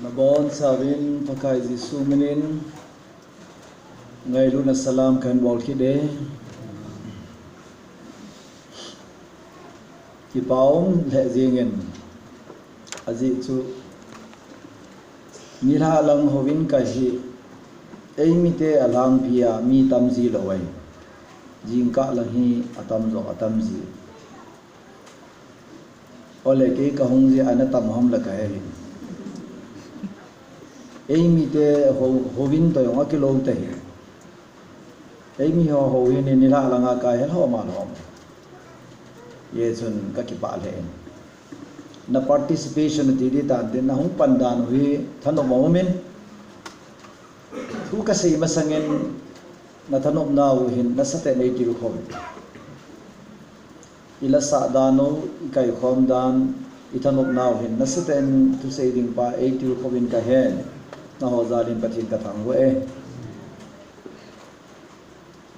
Nabon sabin pakai Jisu menin NGAILUT na salam kan bol kide kipaum le jingen aji chu nira lang hovin kahi eimite alang pia mi tamji lawai jingka lahi atam zo atamji ole ke kahungji ana tamham la kahe eimite hovin to yong akilo te eimi ho hovin ni la langa ka hel ho ma lo ye chun ka ki pa le na participation ti di ta de na hung pandan hui thano momen thu ka sei masangen na thanom na hin na sate nei ti kho ila sa dano kai khom dan ithanok na hin na sate tu sei ding pa 80 khovin ka hen na ho zalin Pathen ka thang we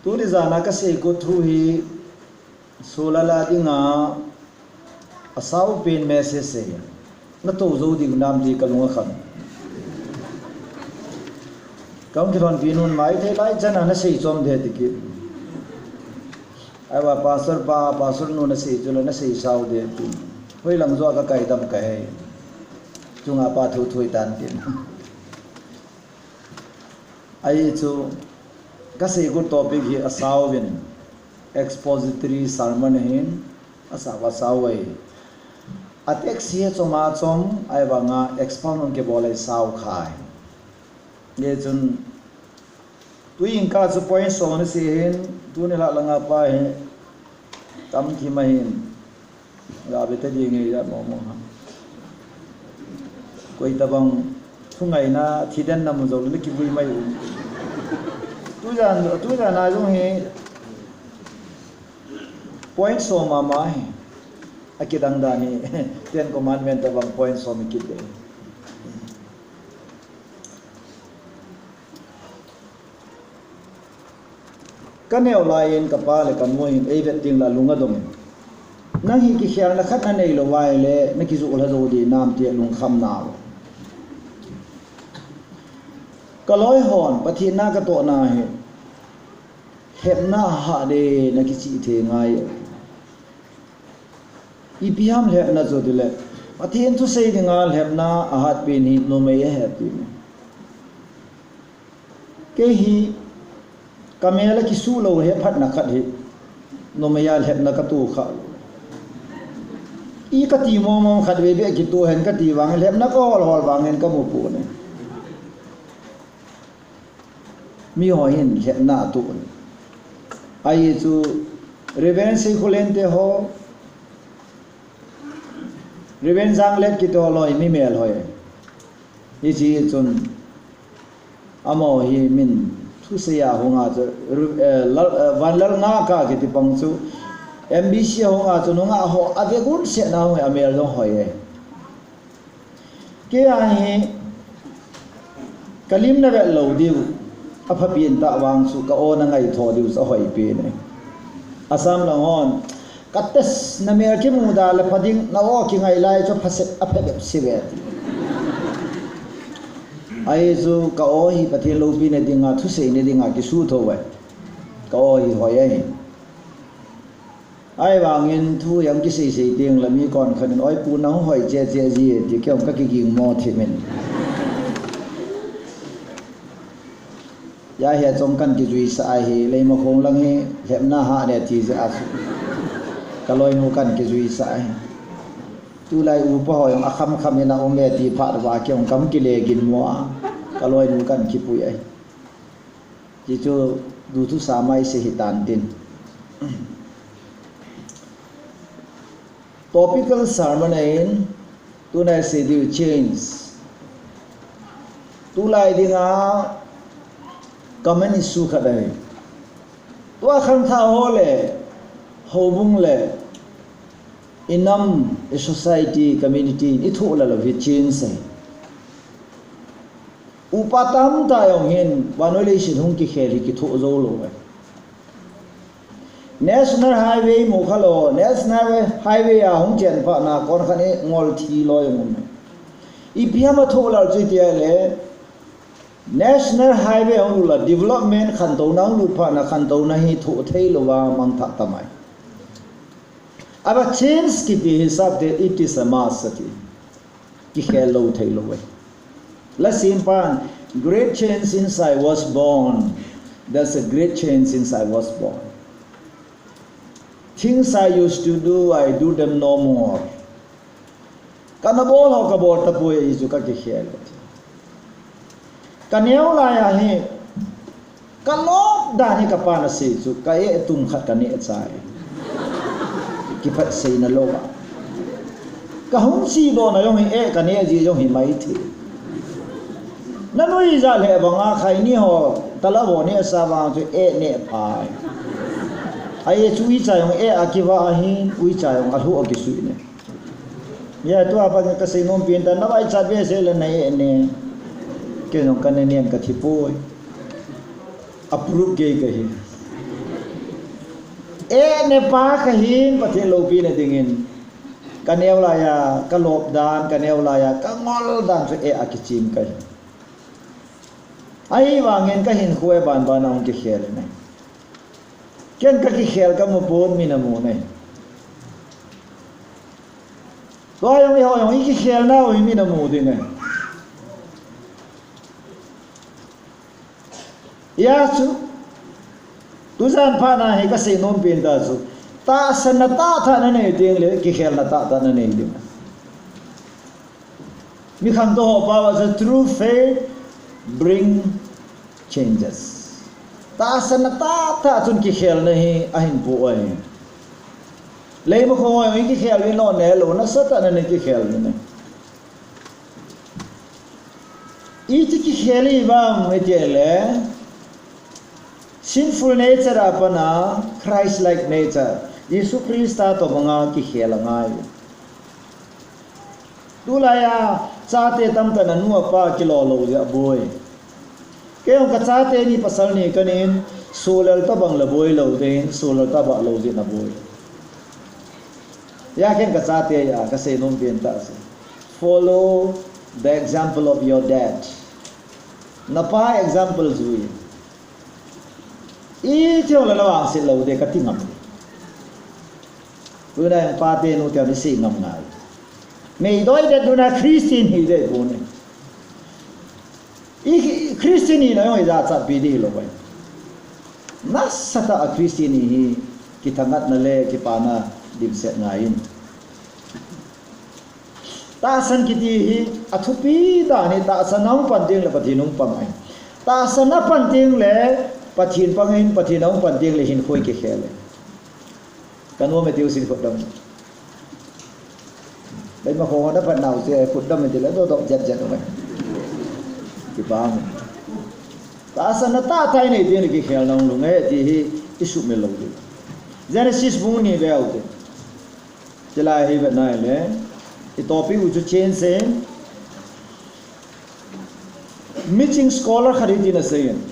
tu ri zana ka sei ko thu hi Sholal dinga asau pen message se na to zo ding nam di kalunga khan kaung thon pinun mai the lai chana na sei chom de tikit aiwa pastor nu na sei chula na sei sau de tu hoi lang zo ka kai dam kai chunga pa thu thui tan tin ai chu ka sei go topic hi asau win expository sermon hin asawa sawai atek sia choma chom ai wanga expound ke bolai saw khai ye chun tuing ka chu point so na si hin tu ne la langa pa he tam thi ma hin ga be ta ji nge ya mo mo ha koi tabang thungai na thidan nam zo le ki bui mai tu jan na jong he point so ma mai akidang dani ten commandment tabang point so mi kit kanel lain kapale kan moin evet ting la lunga dom nang hi ki khiar na khat na nei lo wai le na ki zu la zo di nam ti lung kham na kaloi hon Pathen na ka to na he hep na ha de na ki chi the ngai ipiam le na zo dile Pathen tu sei dinga hep na a hat pe ni no me ye hep ti ke hi kamela ki su lo he phat na khat hi no me ya hep na ka tu kha i ka ti mo mo khat be be ki tu hen ka ti wang hep na ko hol wang hen ka mu pu ne mi ho hin hep na tu ai chu reven se khulente ho reven jang let ki to loi mi mel hoye yi chi chun amo hi min thu se ya ho nga van lal nga ka ki ti pang chu mbc ho nga chu nga ho ave gun se na ho amel lo hoye ke a hi kalim na ve lo diu apha pin ta wang su ka o na ngai tho diu sa hoi pe ne asam la hon kates na mer ki mu da la phading na o ki ngai lai cho phaset aphe sive ai zu ka o hi Pathen lo pi ne dinga thu sei ne dinga ki su tho we ka o hi hoi ai ai wangin thu yang ki sei sei ding la mi kon khan oi pu na hoi je je ji ti kyom ka ki ging mo thi men ya he chong kan ki jui sa hi le ma khong lang he lep na ha ne ti ja asu kaloi nu kan ki jui sa hi tu lai u po hoyong akham kham na aumleh ti pha wa kyong kam ki le gin mo kaloi nu kan ki pui ai ji chu du tu sa mai se hitan tin topical sermon in tu na se diu change tu lai dinga comment issue khadai to khan tha hole hobung le inam a society community ni thu la lo vi chin se upatam ta yong hin violation hung ki kheli ki thu zo lo national highway mo khalo national highway a hung chen pa na kon khani ngol thi lo yong ipiama tholar chitiale national highway onula development khanto nang lu pha na khanto na hi thu theilowa mang tha tamai aba change ki bi hisab de it is a MASAT KIKHEL lo theilowe la simpan great change since I was born. There's a great change since I was born. Things I used to do, I do them no more. Kanabol ho kabor tapuye isu ka KIKHEL. Kanyaw la ya hi kalok dani kapana si su kaye tum khat kani atsai. Kipa sei na loba. Kahun si bo na yong hi kani ji yong hi mai thi. Nanui za le banga khai ni ho talabo ni sa ba tu ne pai. Ai chu i cha yong akiwa ahin ui cha yong ahu akisu ne. Ya tu apa ka sei nom pin ta na bai cha be se le na ne. Ke no kan ne ka thi poi. Approve ge kahi. Ne pa kahin pathen lo pi ne dingin. Kanew la ya kalop dan kanew la ya kangol dan su akichim kai. Ai wangin ka HINKHO ban ban ang KIKHEL ne ken ka KIKHEL ka mo pon mi na mo ne so ayong yung KIKHEL na o mi na mo din ne ya su tu san pa na hi ka sei nom pin da su ta san na ta tha na ne ding le KIKHEL na ta na ne ding mi khang to ho pa was a true faith bring changes. Ta sana ta chun KIKHEL nahi ahin po ai. Lei mo ko ai KIKHEL no ne lo na sata na ne KIKHEL ne. Iti KIKHEL ibang metele sinful nature apana Christ like nature. Yesu Krista to mga KIKHEL ngai. Tulaya chate tam ta na nuwa pa kilo lo ya boy. Kaya ka chate ni pasal ni kanin Sholal tobang la boy lo din Sholal taba lo din na boy. Ya ken ka chate ya kasi nung benta sa. Follow the example of your dad. Napa example zui. Ito la lawang si lo de katingam. Una yung Pathen no tiyan si ngam ngai. May doi de duna Christian hi de bone. Christian ni na yung ida sa pidi lo bay. Nasata a Christian hi kitangat na le kipana dimset ngain. Taasan kiti hi athupi da ni taasan nang panding le pathinung pamai. Taasan na panding le pathin pangain pathinung panding le HINKHO KIKHEL. Kanwa me tiu sin khodam. Dai ma ko na pat nau se khodam me tila do jet mai. Kipa. Taasan na ta thai nei din KIKHEL nang lu nge ti hi isu me lo di. Genesis bung ni be out. Chila hi ba nai le. The topic which change saying meeting scholar Kharidina saying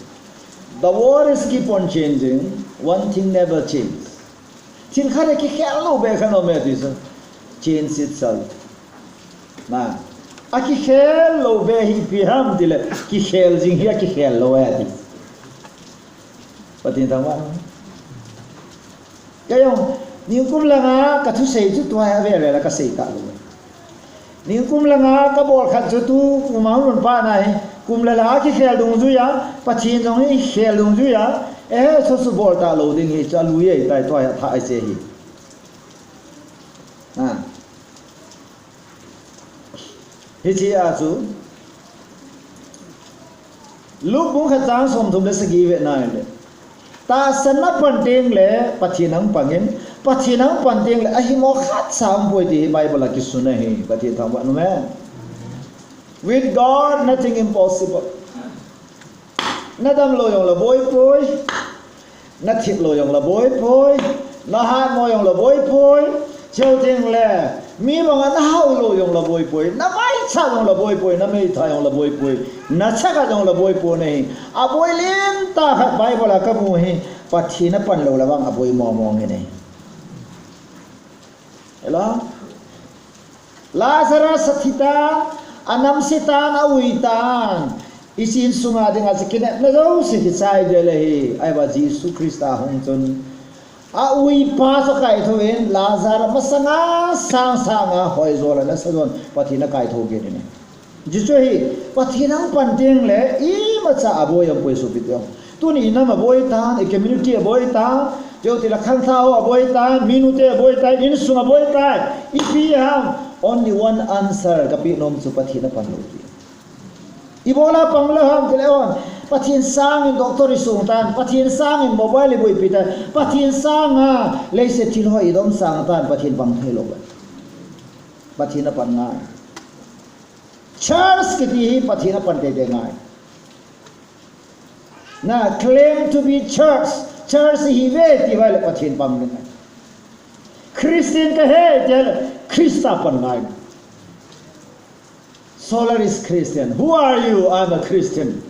the world is keep on changing, one thing never changes. Till khare KIKHEL no be khano me this change itself. Na a KIKHEL lo be hi piham dile KIKHEL jing hi KIKHEL lo ati. Pathen tama. Kayo ni kum la nga ka thu sei chu tua ya ve la ka sei ta lo. Ni kum la nga ka bol khat chu tu kumang run pa nai kum la la KIKHEL dung ju ya pathin jong hi KIKHEL dung ju ya so su bol ta lo ding hi cha lu ye tai toy tha ai se hi hi chi a chu lu bung kha chang som thum le sagi ve nai le ta san na pan ting le pathinang pangin pathinang pan ting le a hi mo khat sam poi ti bible ki suna hi pathen thang wa no me with God nothing impossible. Nadam lo yong la boy poi, na thit lo yong la boy poi, na hat mo yong la boy poi, cheu ting le, mi bang na hau lo yong la boy poi, na mai cha yong la boy poi, na mei tha yong la boy poi, na cha ka yong la boy poi nei, a boy lim ta khat Bible la ka mu hi, pathi na pan lo la bang a boy mo mo nge nei. Ela Lazarus sathita anam sitan awitan isin sunga dinga sikine na zo si sai de le hi ai ba Jesu Krista hong chun awi pa so kai thoin lazar masanga sang sanga hoi zo la sa don pathina kai tho ge ne jisu hi pathina panting le I ma cha aboy am poi so pityo Tuni na maboy ta e community aboy ta jo ti la khang thao aboy ta minute aboy ta in sung aboy ta ipi ham only one answer kapi nom su pathina panlo ibola pangla ham teleon pathin sang in doctor isung tan pathin sang in mobile boy pita pathin sang a leise thil ho idom sang tan pathin pang thelo ba pathina pan ngai church kiti pathina pan te de ngai na claim to be church hi ve ti wale pathin pang ngai Christian ka he tel Christa pan ngai Sholal is Christian. Who are you? I'm a Christian.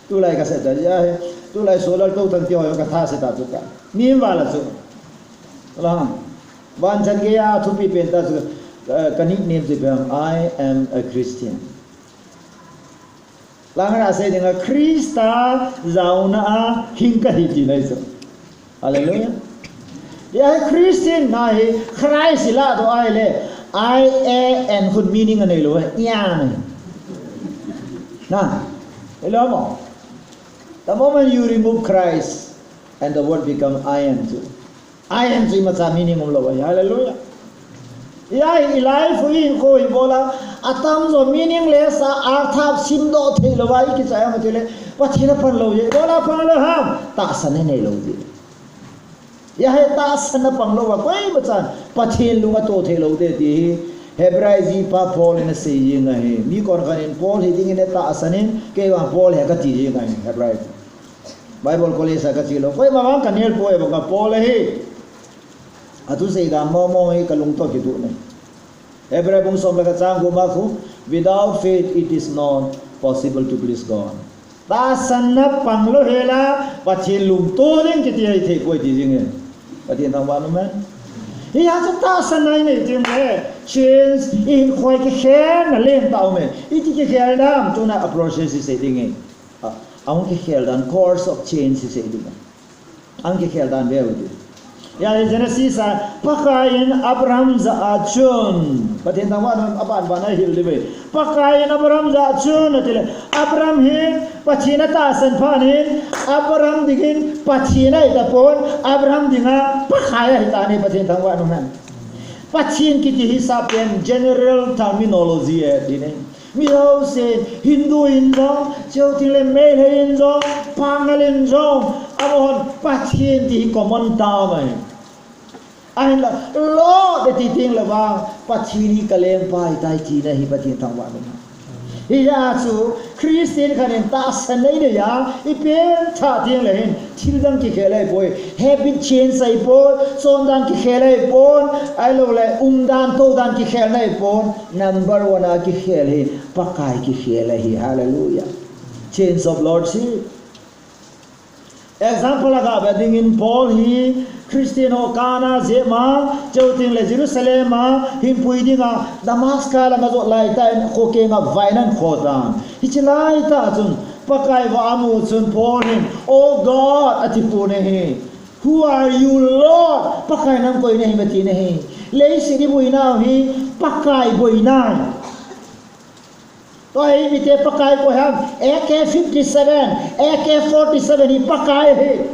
Tu lai ka se ta ya tu lai Sholal to tan ti ho ka tha se ta tu ka ni wala su la ban chan ge ya thu pi pen ta su ka nickname se bam I am a Christian. Lang ra se dinga Krista zauna HINKHO ti nai so. Hallelujah. Ya Christian na hi Christ la do ai le I and good meaning anai lo ya nai. Na, hello mo. The moment you remove Christ, and the word become I am too. I am too much meaning of love. Hallelujah. Yeah, life we go ibola. Atam so meaningless. Arthab simdo the lo vai ki chaya matile. Pathina pan lo ye. Ibola pan lo ham. Ta sane ne lo ye. Yeah, ta sane pan lo wa koi machan. Pathin lunga to the lo de di. Hebrai pa Paul in a seije ngai mi kon kan in Paul hiding in ta asanin ke wa Paul he ka ti ngai Hebrai Bible college ka ti lo koi ma kan hel po e ba Paul he atu se ga mo he ka lung to ki tu ne Hebrai bung som ka chang go ma khu without faith it is not possible to please God ta sanna panglo hela pathin lung to ring ki ti ai the koi ti jing pathin thang wa no man he has a thousand nine change in quite a hair and a lane down. It is a hair down to not approach is saying. Uncle Heldan course of change is saying. Uncle Heldan there with it. Ya Genesis pakain Abraham za achun. But in the one about Bana Hill debate. Pakain Abraham za achun until Abraham hin Pachina tasan panin Abraham digin Pachina itapon Abraham dinga pakaya hitani patin tangwa numan. Pachin kiti hisapin general terminology dine. Miao se Hindu injong, Chotile Mele injong, Pangal injong, Amon Pachin di common town. And Lord the teaching lava Pachini Kalem Pai Tai China Hipatin Tangwa. Iyasu Christian kanin ta sanay ya ipen cha ting lehin children KIKHEL boy habit change sai po sondan KIKHEL po ai lo le dan to dan KIKHEL po number 1 KIKHEL hi pakai KIKHEL hi hallelujah change of lordship example laga wedding in Paul hi Christian Okana Zema Joting le Jerusalem him puidinga Damascus la mazo laita en khokenga vainan khotan hichilai ta chun pakai wa amu chun porin oh God atipune he who are you Lord pakai nam koi nahi mati nahi le siri buina hi pakai boina to hi bite pakai ko ham AK-57 AK-47 hi pakai he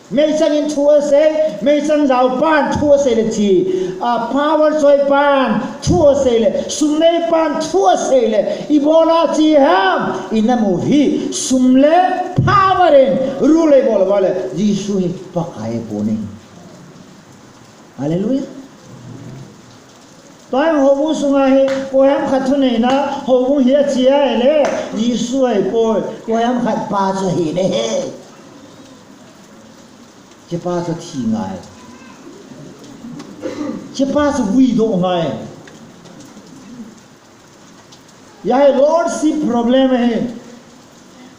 mấy sang in thua se mấy sang giàu pan thua se le chi power soi pan thua se le sumle pan thua se le ibola chi ham ina movie sumle power in rule bola wale jisu hi pakai pone hallelujah toy hobu sunga hi koyam khathune na hobu hi chia ele jisu ai po koyam khat pa cho hi ne he chỉ ba cho thi ngài, chỉ ba cho quy độ ngài, yah lordship problem है,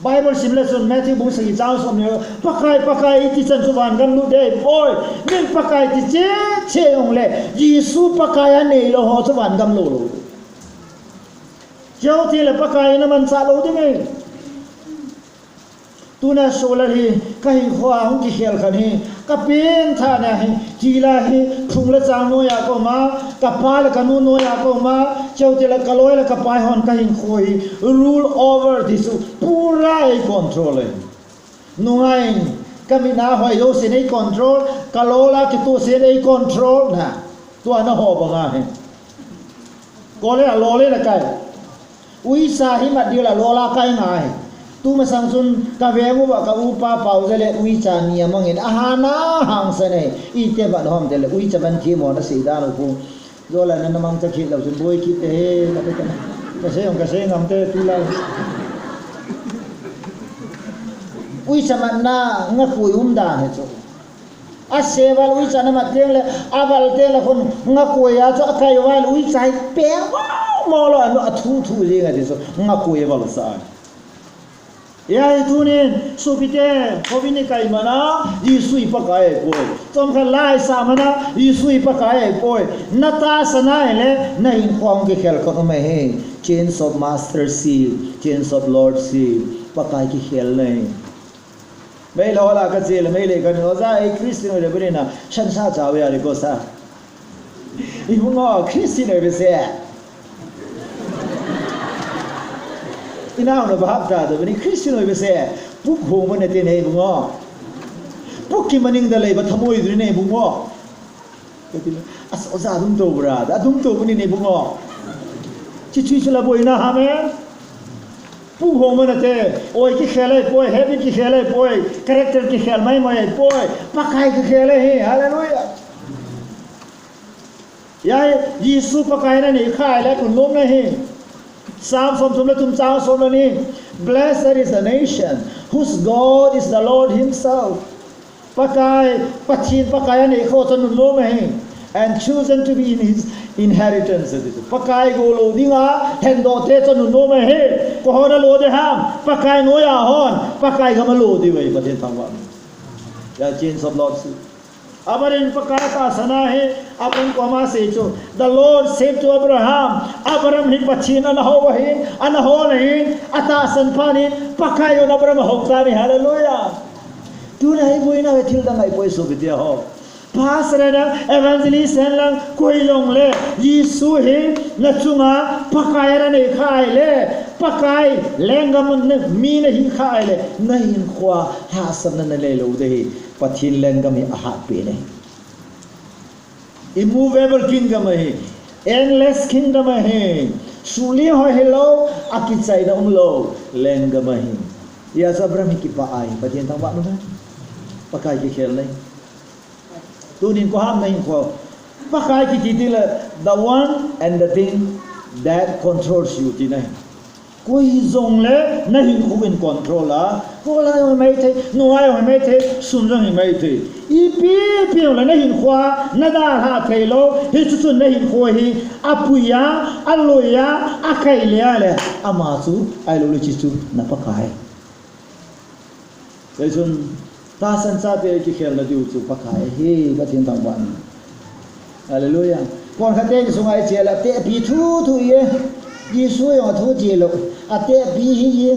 Bible simulation Matthew buku segi jauh somnya, pakai itu cenderung kan lu deh, boy, nih pakai itu ce aumleh, Yesus pakaian ni lo ho cuman kan lo, Châu thì là Pakai nó mình xả lỗ thế này tu na Sholal hi kahin khoa hung KIKHEL khan hi kapin tha na hi jila hi phung la chang no ya ko ma kapa la kanu no ya ko ma cheu te la kaloi la kapai hon kahin khoi rule over this pura control nungai kamina hoi yo se nei control kalola ki tu se nei control na tu ana ho ba nga he ko le lo le la kai ui sa hi ma dia la lo la kai nga he tu ma sang sun ka vengu ba ka upa pau zele ui cha ni amangin ahana hang sa nei I te ba hom de le ui cha ban thi mo na si da lo ku zo la na namang cha khit lo sun boi ki te ka se ngam te tu la ui cha man na nga pui da he cho a se wal ui cha na ma tleng le aval te la khon nga ko ya cho kai wal ui chai pe mo lo no thu je nga de so nga ko ye wal sa ya Tuni supite hovini kai mana Yisui pakai boy tom kha lai sa mana Yisui pakai boy nata sana ele na in khong KIKHEL ko me he chains of master seal chains of lord seal pakai KIKHEL nei mai lo la ka jel mai le ka no za ai Christian le bri na shan sa jaw ya le ko sa I bungo Christian le be se ina no bahap da de ni Christian oi bese puk ho mo ne te nei bungo puk ki maning da lei ba thamoi dri nei bungo as oza dum to bra da dum to ni nei bungo chi chi chula boi na ha me puk ho mo ne te oi KIKHEL ai poi heavy KIKHEL ai poi character KIKHEL mai mai ai poi pakai KIKHEL ai hallelujah ya Yesu pakai na ni khai la kun lom na hi Psalm from Tum Chao Somani. Blessed is the nation whose God is the Lord Himself. Pakai Pathen Pakai ani khotan lo me and chosen to be in His inheritance. Pakai golo dinga hendo te chanu no me he ko hora lo de ham pakai no ya hon pakai gamalo di wei Pathen thangwa. Ya chains of Lord. Abarin pakata sana he apun ko ma se cho the Lord said to Abraham Abraham hi Pathen anaho hin anaho hin atasan pani pakayo Abraham hoktani hallelujah tu nai buina we thil dang ai poi so bidia ho pasra da evangelist lang koi long le Yesu hi na chunga pakaya ne khai le pakai lengam mi na hi khai le na hin khwa ha sam na le lo de Pathen lengam hi ahat pe ne immovable kingdom hai endless kingdom hai suli ho hello akitsai na umlo lengam hai ya sabram hi kipa ai Pathen thang ba no pakai KIKHEL nei tunin ko ham nei ko pakai ki ti la the one and the thing that controls you ti nai koi jong le na hin khu in control la ko la ho mai the no ai ho mai the sun jong hi mai the I pi la na hin khwa na da ha thei lo hi chu na hin kho hi apuya aloya akai le ale amasu ai lo chi chu na pakai sai sun ta san sa te KIKHEL na diu chu pakai hi Pathen thang ban hallelujah kon kha te su ngai che la te pi thu ye Yesu yo thu je lo ate bi hi ye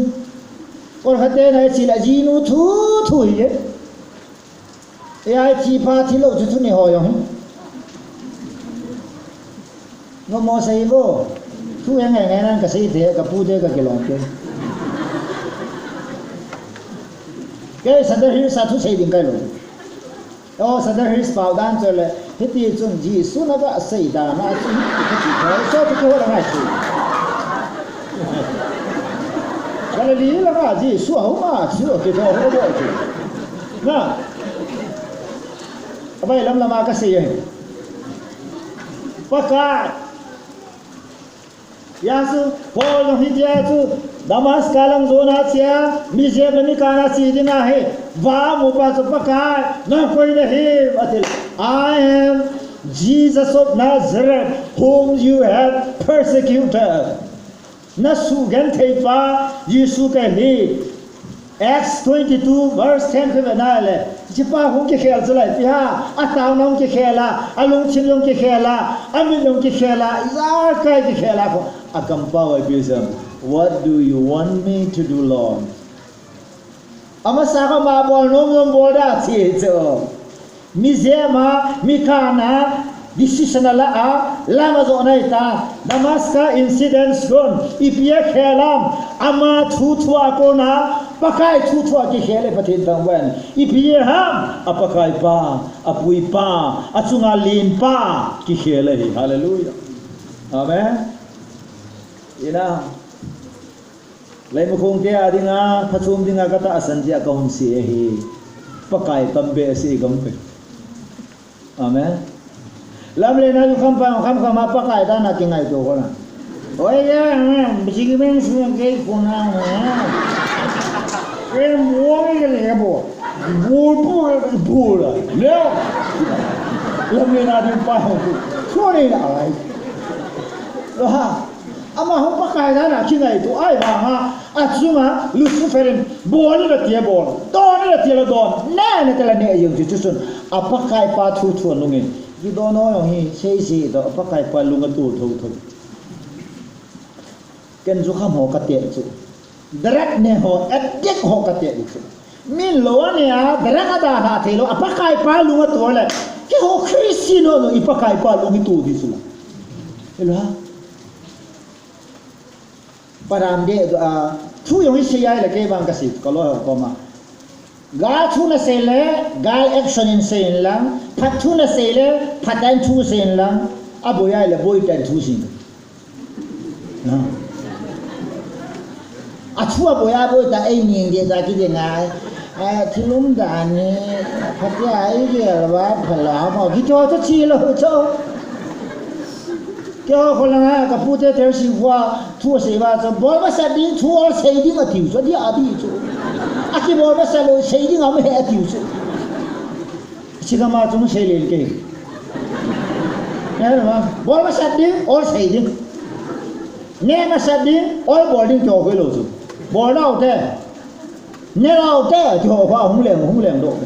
kon kha te na chi la ji nu thu ye ai kipa thi lo chu ni ho yo no mo sai bo thu yang ngai nan ka sai the ka pu de ka ke long ke cái sản xuất hiện sản xuất xây dựng cái rồi, sản xuất hiện bảo đảm cho là cái tiêu chuẩn gì số nó có xây đà nó chỉ cái chỉ có số cái chỗ là ngay chứ, cái này lý là cái gì số không mà số cái chỗ không có chứ, nè, bây giờ làm cái gì vậy, pakai, ya su, Paul nó hít ya su. Damas kalang zona sia mizeb ni kana si dinga he va mu pa so pakai na koi na he atil I am Jesus of Nazareth whom you have persecuted na su gan thei pa Yesu ka he Acts 22 verse 10 ke banale jipa hong KIKHEL zulai pi ha ataw nong KIKHEL la alung chin long KIKHEL la amin long KIKHEL la za kai KIKHEL la ko akampa wai pisam. What do you want me to do, Lord? Amasaka ma bol nom boda cho. Mizema mikana decision la lama zo naita Damascus incidents gon ipia khelam ama thua kona pakai thua ki khele Pathen tangwan ipia ham apakai pa apui pa achunga lin pa ki khele hi. Hallelujah. Amen. Ina lai mukhong dia dinga phachom dinga kata asanjia ka hum si hi pakai tambe si gampe. Amen. Lamle na kham ma pakai ta na kingai to ko na. Oi ya biji men su ke ko na ma. Ke mo ke le bo. Bo la. Le. Lamle na din pa ho. Ko ni na ai. Lo ha. Ama ho pakai ta na kingai to ai ba ha. Achuma luciferin bo ni la tie bo. Do ni la tie la do. Na na tela ne yung chu sun. Apakai pa thu nungin. You don't know he seije do apakai pa lunga tu tho. Ken ju kham ho ka te chu. Darak ne ho adik ho ka te chu. Min lo ne a darak da ha the lo apakai pa lunga tu le. Ke ho Christino no ipakai pa lungi tu di su. Elo ha. Param de thu yong se yai le ke bang ka sit ko lo ko ma. Gal thu na sele gal action in sen lang phat thu na sele phatan thu sen lang aboya le boy tan thu sin a thu aboya boy ta ai ning de ta ki de ngai thilum da ni phat ya ai ge ba phala ma ki cho chi lo cho kyo ko la ka pu te ter si wa thu se ba cho bol ba sa din thu or se din ma tiu so di a di cho aki bol ba sa lo se din am he tiu so chiga ma chung se le ke ya ma bol ba sa din or se din ne ma sa din or bol din cho ko lo so bol lao te ne lao te cho kwa hung leng do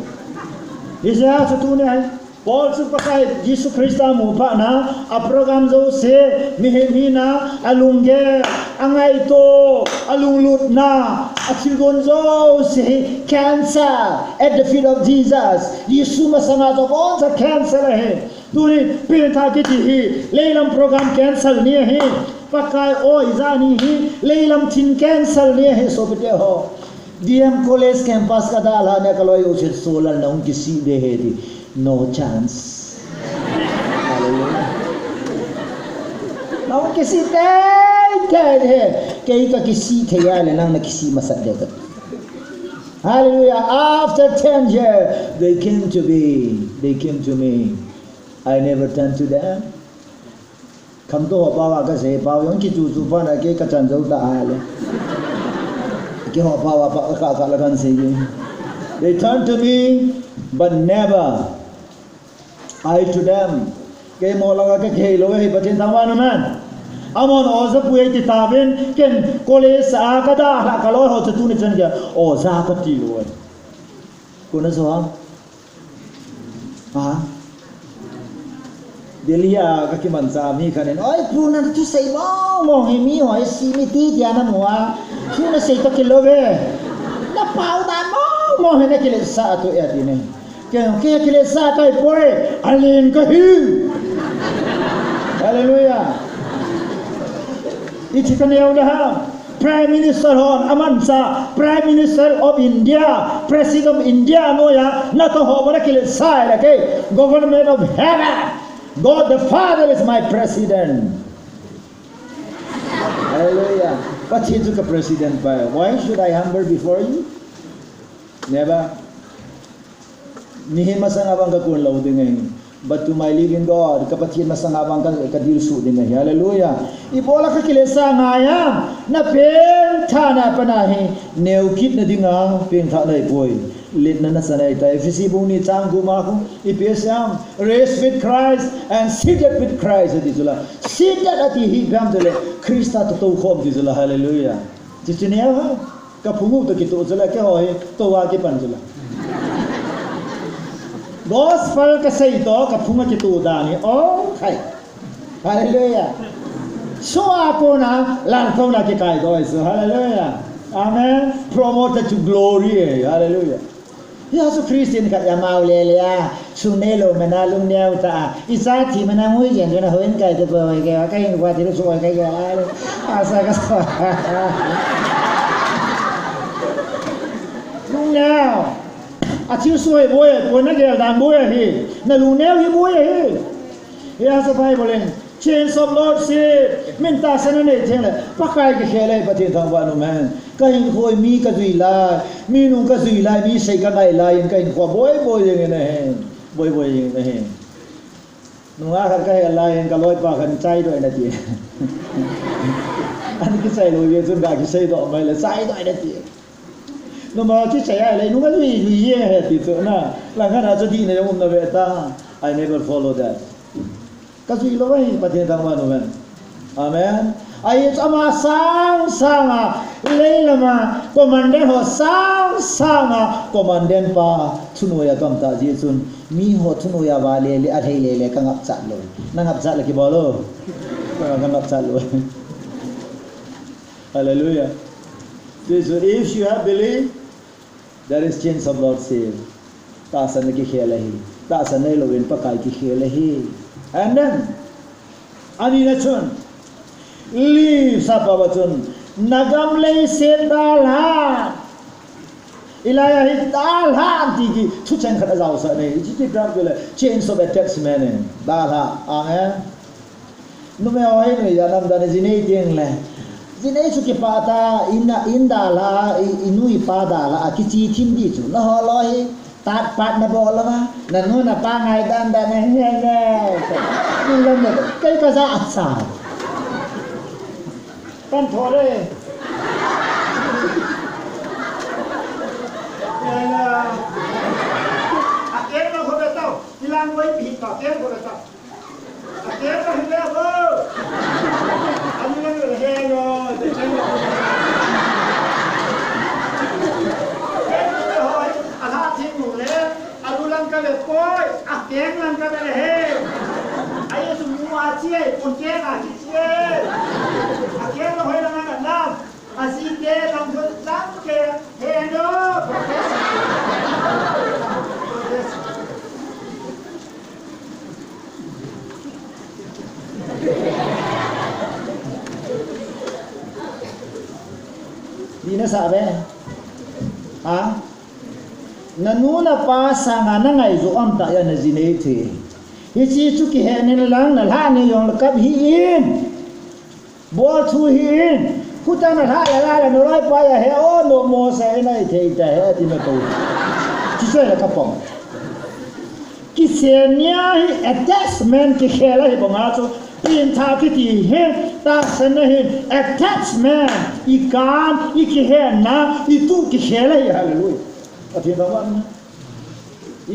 isa cho tu ne Paul Subcribe Jesus Christa mupa na a program zo se mihemina alungge angai to alunglut na achilgon zo se cancer at the feet of Jesus Yesu masanga zo on sa cancer he tuni pinta kiti hi leilam program cancel ni hi pakai o izani hi leilam thin cancel ni hi so bete ho DM college campus ka dala ne kaloi usit Sholal na unki si de he di no chance. Hallelujah. Now kisi kay ka kisi thaya le nang na kisi masat de ka. Hallelujah. After 10 years they came to me. I never turned to them. Kam to ba wa ka se ba yong ki chu pa na ke ka chan zo ta ale. Ke ho ba wa pa ka la kan se ye. They turned to me but never I to them. Ke mo la ka ke lo he Pathen tangwan man. Amon oza puye ti tabin ken college sa ka da la ka lo ho tu ni chen ke oza ka ti lo. Ko na so ha. Delia ka ki man sa mi khanen oi pu na tu sei mo he mi ho si mi ti dia na mo a. Tu na sei to ke lo ve. Na pau da mo he na ke le sa to e ti ne. Ke kile sa kai pore alin kahin. Hallelujah. Ichikane yaulaha Prime Minister hon amansa Prime Minister of India President of India no ya na to ho bara kile sa la ke government of heaven God the Father is my president. Hallelujah. But he took a president by why should I humble before you? Never. Nihin masangabang ka kun law din but to my living God kapatid masangabang ka dilsu din hallelujah ibola ka kilesa ngaya na penta na panahi neukit na dinga penta na boy lit na sanay tay visible ni chang gumako ipiasam raised with Christ and seated with Christ disula seated at hi gamdele Krista to khom disula hallelujah chichinia ha kapungu to kito zala ke hoy to wa ke panjula Gospel ka sa ito, kapunga kito dani. Oh, kai. Hallelujah. so ako na lantaw na kikay ko so hallelujah amen promoted to glory hallelujah Yesu Kristin kat ya mauleh ya sunelo menalung niau ta isati menangui yen na hoen kai to boy kai wa ti so kai ga asa ka lung niau a chiu suai boy ko na ge dan boy hi na lung niau hi boy hi ya sa Bible change of lordship min ta sana ne theng le pakai ke khele Pathen thang wa no man kahin khoi mi ka zui la mi nu ka zui la mi sei ka ngai la in kahin kho boy boy yeng ne he boy boy yeng ne he nu nga kha kai la in ka loi pa khan chai doi na ti an ki sai lo ye zun ga ki sei do mai le sai doi na ti no ma ki sai ai le nu ka zui ye he ti so na la kha na zo di ne yong na ve ta I never follow that Kasih lawai Pathen thang wa no man amen ai ama sang sanga leilama komandan ho sang sanga komandan pa thunoya kam ta ji chun mi ho thunoya wa le le athei le le kangap chat lo nangap chat la ki bolo kangap chat lo hallelujah so if you have belief there is chance of Lord save ta san ki khela hi ta san ne lo wen pakai ki khela hi and then ani na chun leave sapawatun nagam lei se dalha ilaya hi dalha ti ki thu chen khat aw sa ne ji ti gram le change of attachment ne dalha amen nu me oi ne ya nam da ne jinei tieng le jinei su ki pa ta inda la inui pa da la ki chi thim di chu la ho lo hi tat pat na bo la ma na nu na pa ngai dan da ne he ne ni lam ne kai ka za at sa Kan thore ya aker no hobe tao ilang wai pi ta aker hobe tao aker no hobe bo ami lang he no de chen no hoi ala thi mu le alu lang ka le koi aker lang ka le he ai su mu a chi pon ke a chi Akhir lo hoy lang ang nam asike lang ke heno Di na sabi ha nanuna pa sa nga nangay zo am ta ya na zinete hichi chu ki henen lang na la ni yong kap hiin bol thu hin khutan na la no lai pa ya he o no mo sai nai thei ta he ti na to chi sai la kapong ki se nya hi attachment ki khela hi bonga chu in tha ki ti he ta san hi attachment I kam I ki he na I tu ki khela hi hallelujah Pathen thang wa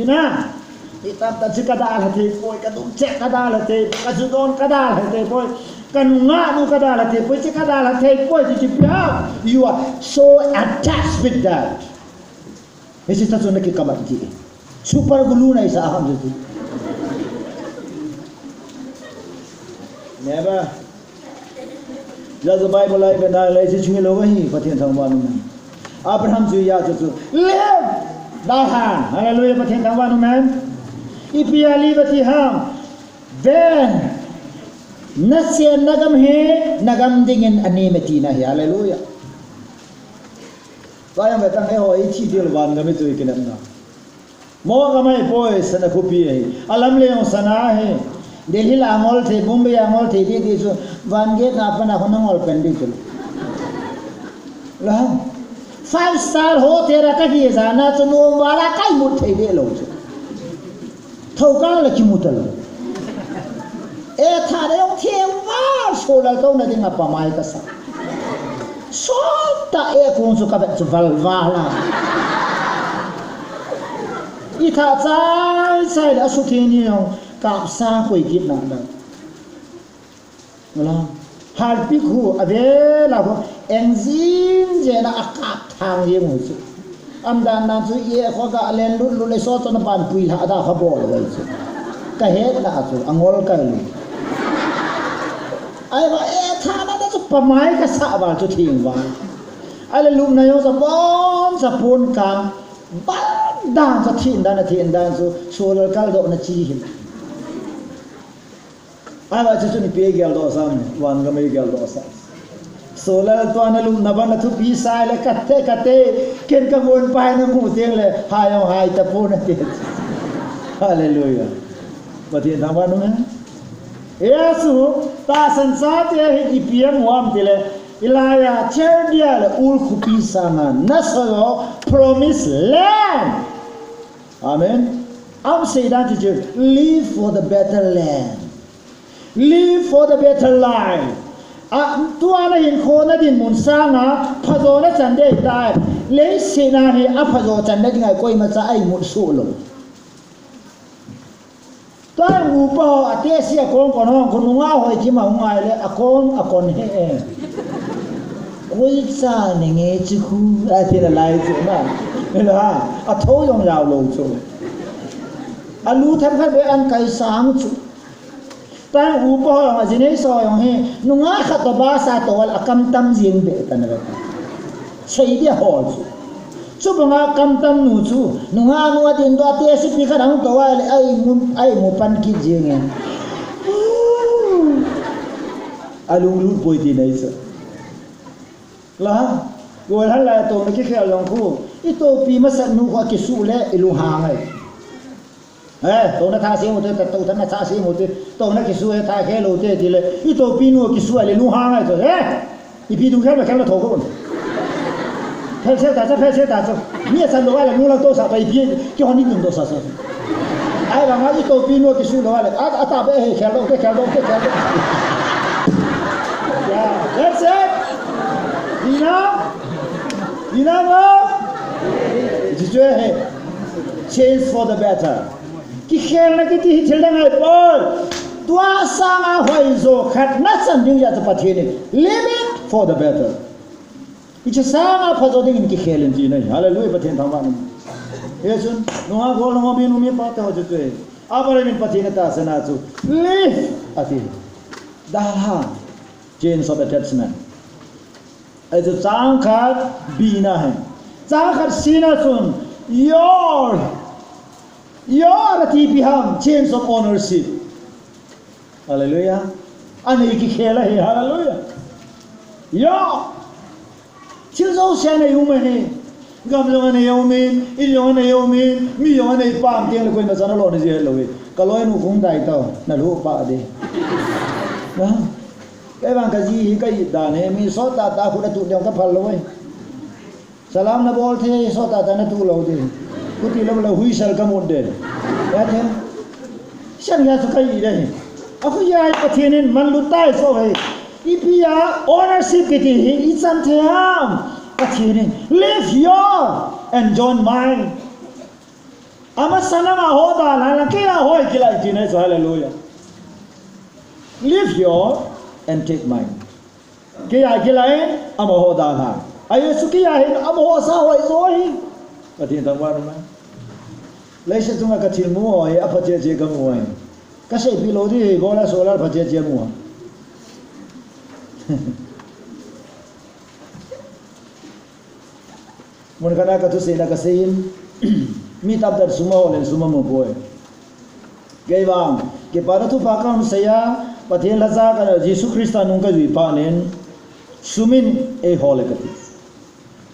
ina itam ta chika da la thei poi ka dum chek ka da la thei ka ju don ka da la thei poi kanunga nu kada la te poi kada la te poi ti pia you are so attached with that esi ta so na ki kamat ki super glue na isa aham jeti never just the Bible like na la isi chungi lo wahi Pathen thang wa nu Abraham ju ya ju live dahan hallelujah Pathen thang wa nu man ipia libati ham then Nasya nagam he nagam dingin animeti na hi hallelujah Sayang betang he hoi chi dil ban gami tu ikinam na mo gamai boy sana kupi hi alam le on sana he Delhi la angol the Bombay angol the di so van ge na pa na ngol pendi tu la 5-star hotel ka hi sana chu no wala kai mut the de lo chu thau ka la ki mutal thà đấy ông thiên va Sholal câu này thì ngập vào mai ta sao số ta cũng số các bạn số val va là ít thà sai đã số thiên nhiều cảm xa quỷ kít nào đó là hal pikhu ave là có engine je na akap thang ye mu chu amdan na chu ye kho ga len lu le so to na ban pui ha da kha bol wai chu ka he na chu angol ka lu ai mà thà nó chụp bấm máy cái sạ vào cho thiền vào ai là lúc này ông sẽ bón sẽ phun càng bắt đàn sẽ thiền đàn cho Sholal cái độ nó chi ai mà cho nên bia gel đó sao one cái mấy gel đó sao Sholal tuan na lum naban na thu pi sai le katte ken ka bon pai na mu tiang le hai ta pun ti hallelujah Pathen tham quan đúng không Yesu ta san sa te hi piang wam ti le ilaya cher dia le ul khu pi sanga na so promised land amen I'm saying that to you live for the better land live for the better life tua na HINKHO na din mun sanga phado na chan de dai le sina hi a phado chan de ngai koi ma cha ai mun su lo ta u po a te sia kon kon hong kon nga hoi chi ma ngai le a kon he e koi cha ne nge chi khu a te na lai chu na la a tho yong yao lo chu a lu tham khat be an kai sang chu ta u po ang ajine so yong he nunga khat ba sa to wal akam tam jing be tan ba sei dia hol chu banga kam tam nu chu nunga nu adin do te si pi kharang to wal ai mu pan ki jing alung lu poi ti nei sa la go han la to me ki khel long khu I to pi MASAT nu ko ki su le ilu hang ai to na tha si mo te to na tha si mo te to na ki su e tha khe lo te ti le I to pi nu ki su le lu hang ai to I pi du khe ma khe la to ko phê xe ta cho nghĩa san lo la nu la to sa pai pi ki hon ni ning do sa sa ai ba ma I to pi nu ki su lo la a ta be he khe lo yeah that's it dinga mo jijue he change for the better KIKHEL na ki ti thil dang ai pol tua sang a hoi zo khat na san ding ya cha Pathen live it for the better icha sang a phazo ding KIKHEL in ti na hallelujah Pathen thamwan yesun no ha gol no mi pa ta ho je abare min Pathen ta sana chu live ati daha chains of attachment ai chu chang khat bina hai chang khat sina chun your tipiham chains of ownership hallelujah ani KIKHEL hai hallelujah yo chilzo sene yume gam lo ne yumin ilyo ne yumin mi yo ne pam tiang le koi ma sana lo ne je lo we kaloi nu khung dai to na lu pa de na cái bang cái gì cái đàn này mi số ta khu đã tụ đều các phần rồi salam na bol thế số ta na tụ lâu thì cứ tí lâu hui sal cái môn đề ya thế xem ra cái gì đây à cứ ai Pathen nên man lu tai so vậy ipia ownership cái gì ít san thế ham Pathen nên live your and join mine ama sana ma ho da la cái nào hỏi cái lại gì này hallelujah live your and take mine cái lại ama ho da ha ai su kia hin ama ho sa hoi rồi Pathen thằng quan mà lấy sẽ chúng ta cái tiền mua hay áp chế cái mua hay cái gì bị lỗi thì gọi là Sholal áp chế mua muốn cái nào cái thứ gì là cái gì mi tập được suma lên suma mua boy cái bang cái para tu pakam saya Pathen laza cái Jesus Christ nung cái gì pa nên sumin e hole cái gì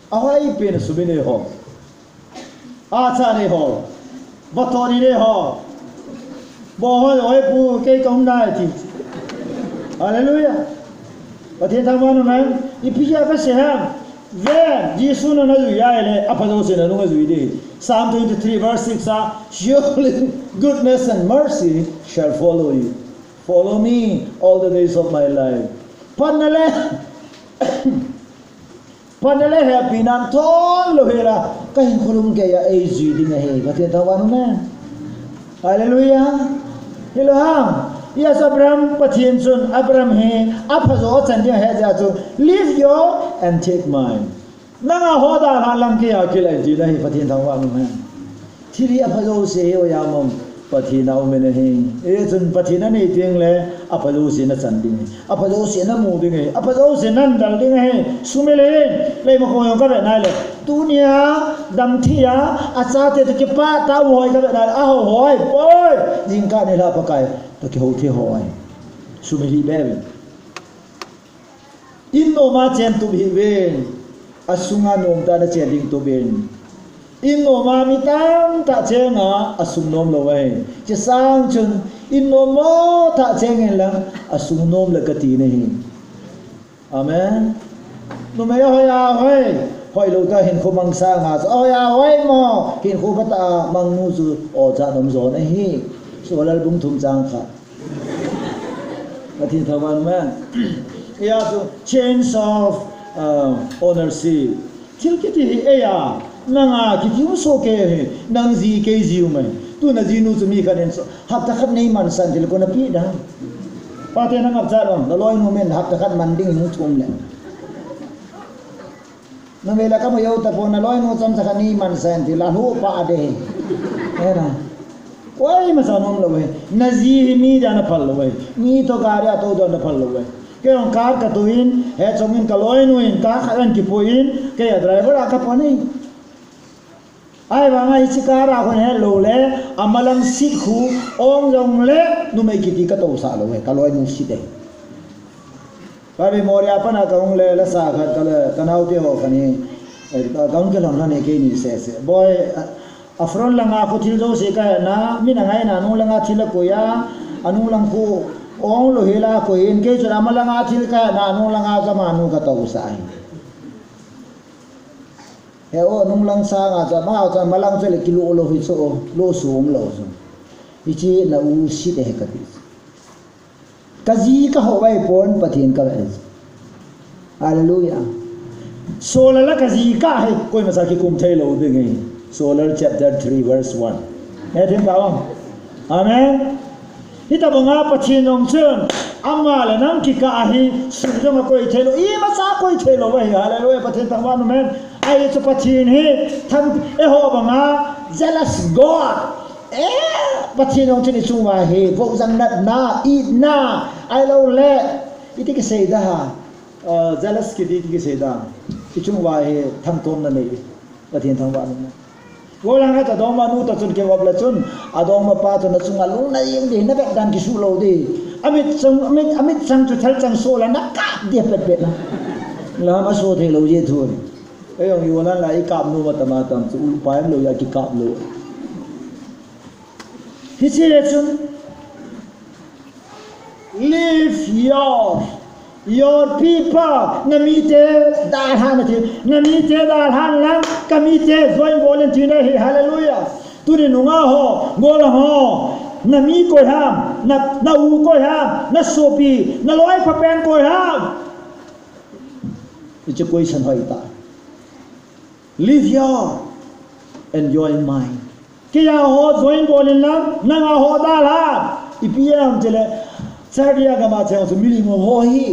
ai pen sumin e hole cha e hole batori e hole bo hoi pu cái công đại thì hallelujah Pathen tham quan này ipia cái sehem when Jesus no na yuya le apado se na nunga zuide Psalm 23 verse 6 surely goodness and mercy shall follow me all the days of my life panale happy nan thon lo hera kahin khulum ke ya ei zui ding he Pathen thawan na hallelujah Elohim yes Abraham Pathen chun Abraham he aphazo chan dia he ja chu leave your and take mine nanga hoda la lang ke ya ke lai ji lai Pathen thang wa ma thiri aphazo se yo ya mom Pathen aumleh he chun Pathen ani ting le apalo sin na chan ding apalo sin na mu ding apalo sin nan dal ding he sumele le ma ko yong ka na le tunia dam thia acha te ki pa ta hoi ka na a hoi boy jing ka ne la pa kai to ki ho thi hoi sumeli be in no ma chen tu bi ve asunga nom ta na chen ding to ben in no ma mi tam ta chenga asung nom lo wai che sang chun in no mo ta cheng lang asung nom la ka ti ne hi amen no me ya hoi lo ta hin kho mang sa nga so ya hoi mo hin kho bata mang nu zu o cha nom zo ne hi Sholal bung thum chang kha Pathen thawan man ya to change of ownership til ki ti e ya nanga ki ti so ke nang ji ke jiu mai tu na ji nu zu mi khanen so hap ta khat nei man san til ko na pi da Pathen nang ap cha ron da loi no men hap ta khat man ding mu thum le na vela ka mo yo ta po na loi no cham sa ni man san til la hu pa de era wai ma sa nom lo we na ji mi da na phal lo we mi to ka ya to do na phal lo we ke on ka ka tuin he chongin ka loi no in ka khan ki poin ke ya driver aka po nei ai ba ngai chikara ko he lo le amalang sikhu ong jong le nu mai ki ti ka to sa lo we ka loi nu si de ba be moria pa na ka ong le la sa khat ka le kanau te ho khani ka gang ke long na ne ke ni se boy afron langa ko thil jo se ka na mi na ngai na nu langa thil ko ya anu lang ko ong lo hela ko in ke chura malanga thil ka na nu langa jama nu ka to sa ai he o nung lang sa nga jama cha malang chele kilo lo hi so lo sum lo so ichi na u si de ka ti kaji ka ho bai pon Pathen ka ai hallelujah Sholal kaji ka hai koi ma sa ki kum thai lo de ngai Sholal chapter 3 verse 1 he thim ka om amen hita banga Pathen ong chen amma le nang ki ka hi sujong ko i thelo I ma sa ko i thelo bai hallelujah Pathen tangwan men ai to Pathen he tham e ho banga jealous god Pathen ong chen chu wa he vo jang nat na I na ai lo le iti ki sei da jealous ki di ki sei da ki chu wa he tham tom na nei Pathen tangwan men golang ha ta dong ma nu ta chun ke wab la chun adong ma pa to na chunga lung na yeng de na bek dan ki su lo de amit sang chu thal chang so la na ka de pet pet na la ma so the lo je thu e yong yu na la I kap nu ma ta ma tam chu u pa lo ya ki kap lo hi si le chun live your people namite dal han ti namite dal han lang kamite join volunteer hi hallelujah tu ni nunga ho gola ho nami ko ham na u ko ham na sopi na loi pa pen ko ham it's a question hoi ta live your enjoy mine kia ho join volunteer lang nanga ho dal han ipiam chele sadia ga ma chang su mili mo ho hi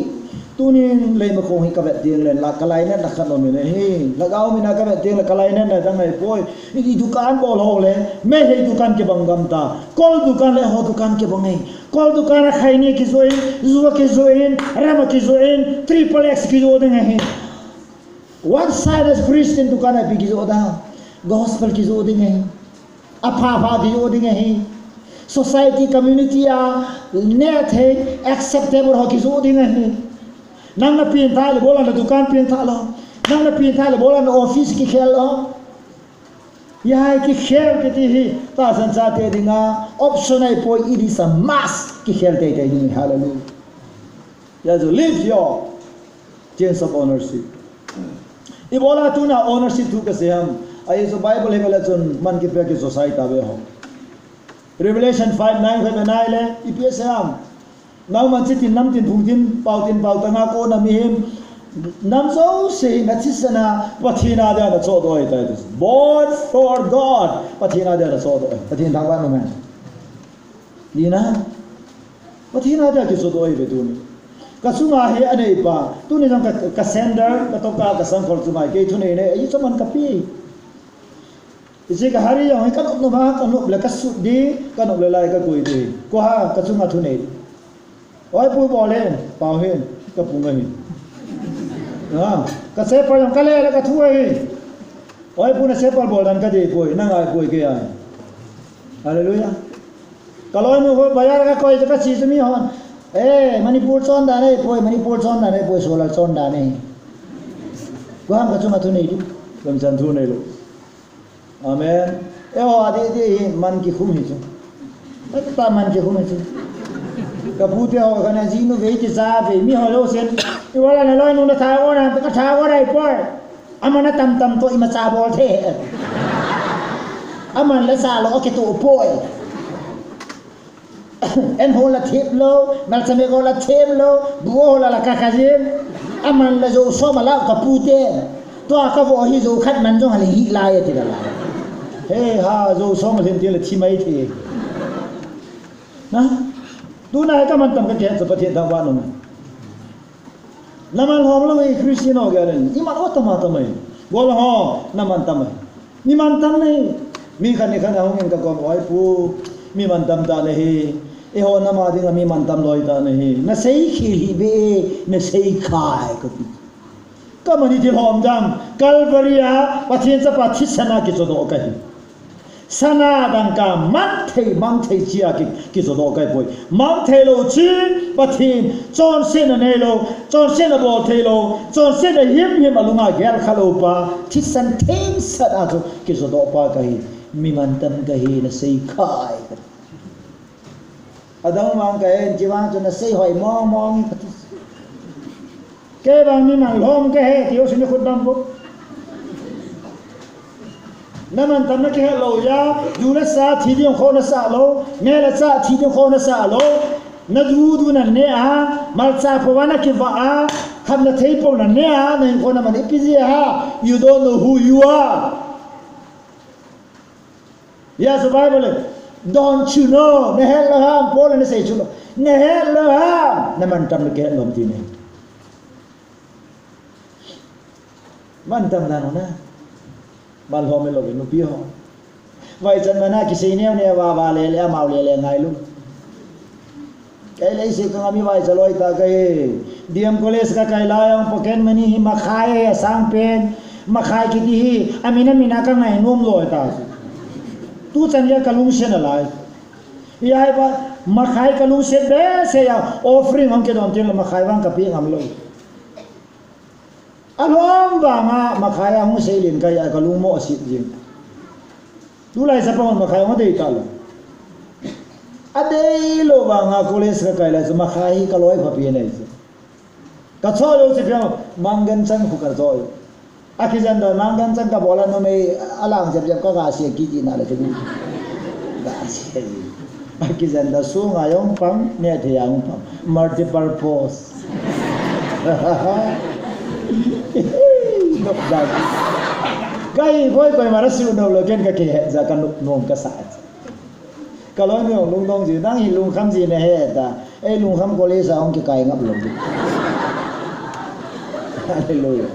tunin le ma khong hi ka vet tiang le la kalai na khan no me ne hi la gao mi na ka vet tiang la kalai na jang ai poi I dukan bol ho le me he dukan ke bangam ta kol dukan le ho dukan ke bangai kol dukan khai ni ki zoin zuwa ke zoin rama ki zoin triple x ki zo deng hi what side is Christian dukan ai ki zo da gospel ki zo deng hi apa ki zo deng hi society community a net he acceptable ho ki zo deng hi nang na pin thai le bola na dukan pin tha lo nang na pin thai le bola na office ki khel lo ya ki khel ki ti hi ta san cha te dinga option ai poi it is a must ki khel te te ni hallelujah ya zo live your sense of ownership I bola tu na ownership tu ka se ham ai so bible he mela chun man ki pe ki society ave ho Revelation 5:9 he benai le I pe se ham now man sit in nam tin thung tin pau tanga ko na mi him nam so se na chisana Pathena da na so doi ta this born for God Pathena da na so doi Pathen thang ban no man dina Pathena da ki so doi be tu ni ka sunga he ane pa tu ni jang ka sender ka to ka sang khol chuma ke thu ne ne ai so man ka pi isi ka hari yang kan op no ma kan op la ka su di kan op la lai ka koi di ko ha ka chunga thu nei oi pu bo le pao hin ka pu ngai ka se pa yang ka le ka thua hi oi pu na se pa bol dan ka di koi na ngai koi ke ai hallelujah kalau nu ho bayar ka koi ka chi mi hon Manipur chon da nei poi Manipur chon da nei poi Sholal chon da nei ko ham ka chunga thu nei di lam chan thu nei lo amen adi man ki khum hi chu ta man ki khum hi chu ka pute ho kana jinu ve ti sa ve mi ho lo sen I wala na loi nu na tha ko na ka tha ko dai por amana tam tam to ima cha bol the aman la sa lo ke to poi en ho la thep lo mal chame ko la thep lo bu la ka ka jin aman la zo so ma la ka pute to ka vo hi zo khat man zo ha le hi la ye ti la hey ha zo so ma len ti la chi mai thi na tu na ka man tam ka ke so pa the da wa no naman hom lo ei Christian ho ga len iman o tama tamai bol ho naman tamai ni man tam nei mi khan ni khan hong en ka ko oi pu mi man tam ta nei e ho na ma ding mi man tam loi ta nei na sei khi hi be na sei khai ko ka mani ti hom dam Calvaria Pathen sa pa thi sana ki so do ka hi sana dang ka mang thei chia ki so do kai poi mang thei lo chi Pathen chon sen ne lo chon sen bo thei lo chon sen him alunga gel khalo pa thi san theng sa da so ki so do pa ka hi mi man tam ka hi na sei khai adang mang ka en chi wang cho na sei hoi mong ke bang mi man lom ke he ti o sin khut dam bo naman tam na ke lo ya du la sa thi di kho na sa lo ne la sa thi di kho na sa lo na du na ne a mal sa po wana ki va a kham na thei po na ne a na ko na man ipi ha you don't know who you are. Yes, the Bible. Don't you know? Nehel Paul and say chuno. Nehel naman tam na ke lom ti ne. Man tam na no na. Mal ho me lo no pi ho vai chan mana ki sei ne wa le mau le ngai lu kai le se ka mi vai chaloi ta kai DM college ka kai la yang poken mani hi ma khai sang pen ma khai ki di amina ka ngai nom loi ta tu chan ya kalung se na lai ya ba ma khai kalung se be se ya offering hom ke dom tin ma khai wang ka pi ngam lo alom ba ma khaya mu sei lin kai ka lung mo si jing du lai sa pon ma khaya mo dei ta lo adei lo ba nga college ka kai la ma khai ka loi pha pi nei ka cho lo se pya mangan chang khu ka zo akijan da mangan chang ka bola no me alang jab ka ga se ki ji na la ke du ga se akijan da su nga yong pam ne the yang pam multiple purpose nộp ra cái với mà nó siêu đầu là trên cái kẻ ra cái nộp cái sải cái lối nữa lung đông gì đang hình lung khăm gì này hết ta ấy lung khăm có lẽ sao ông cái cài ngập lồng hallelujah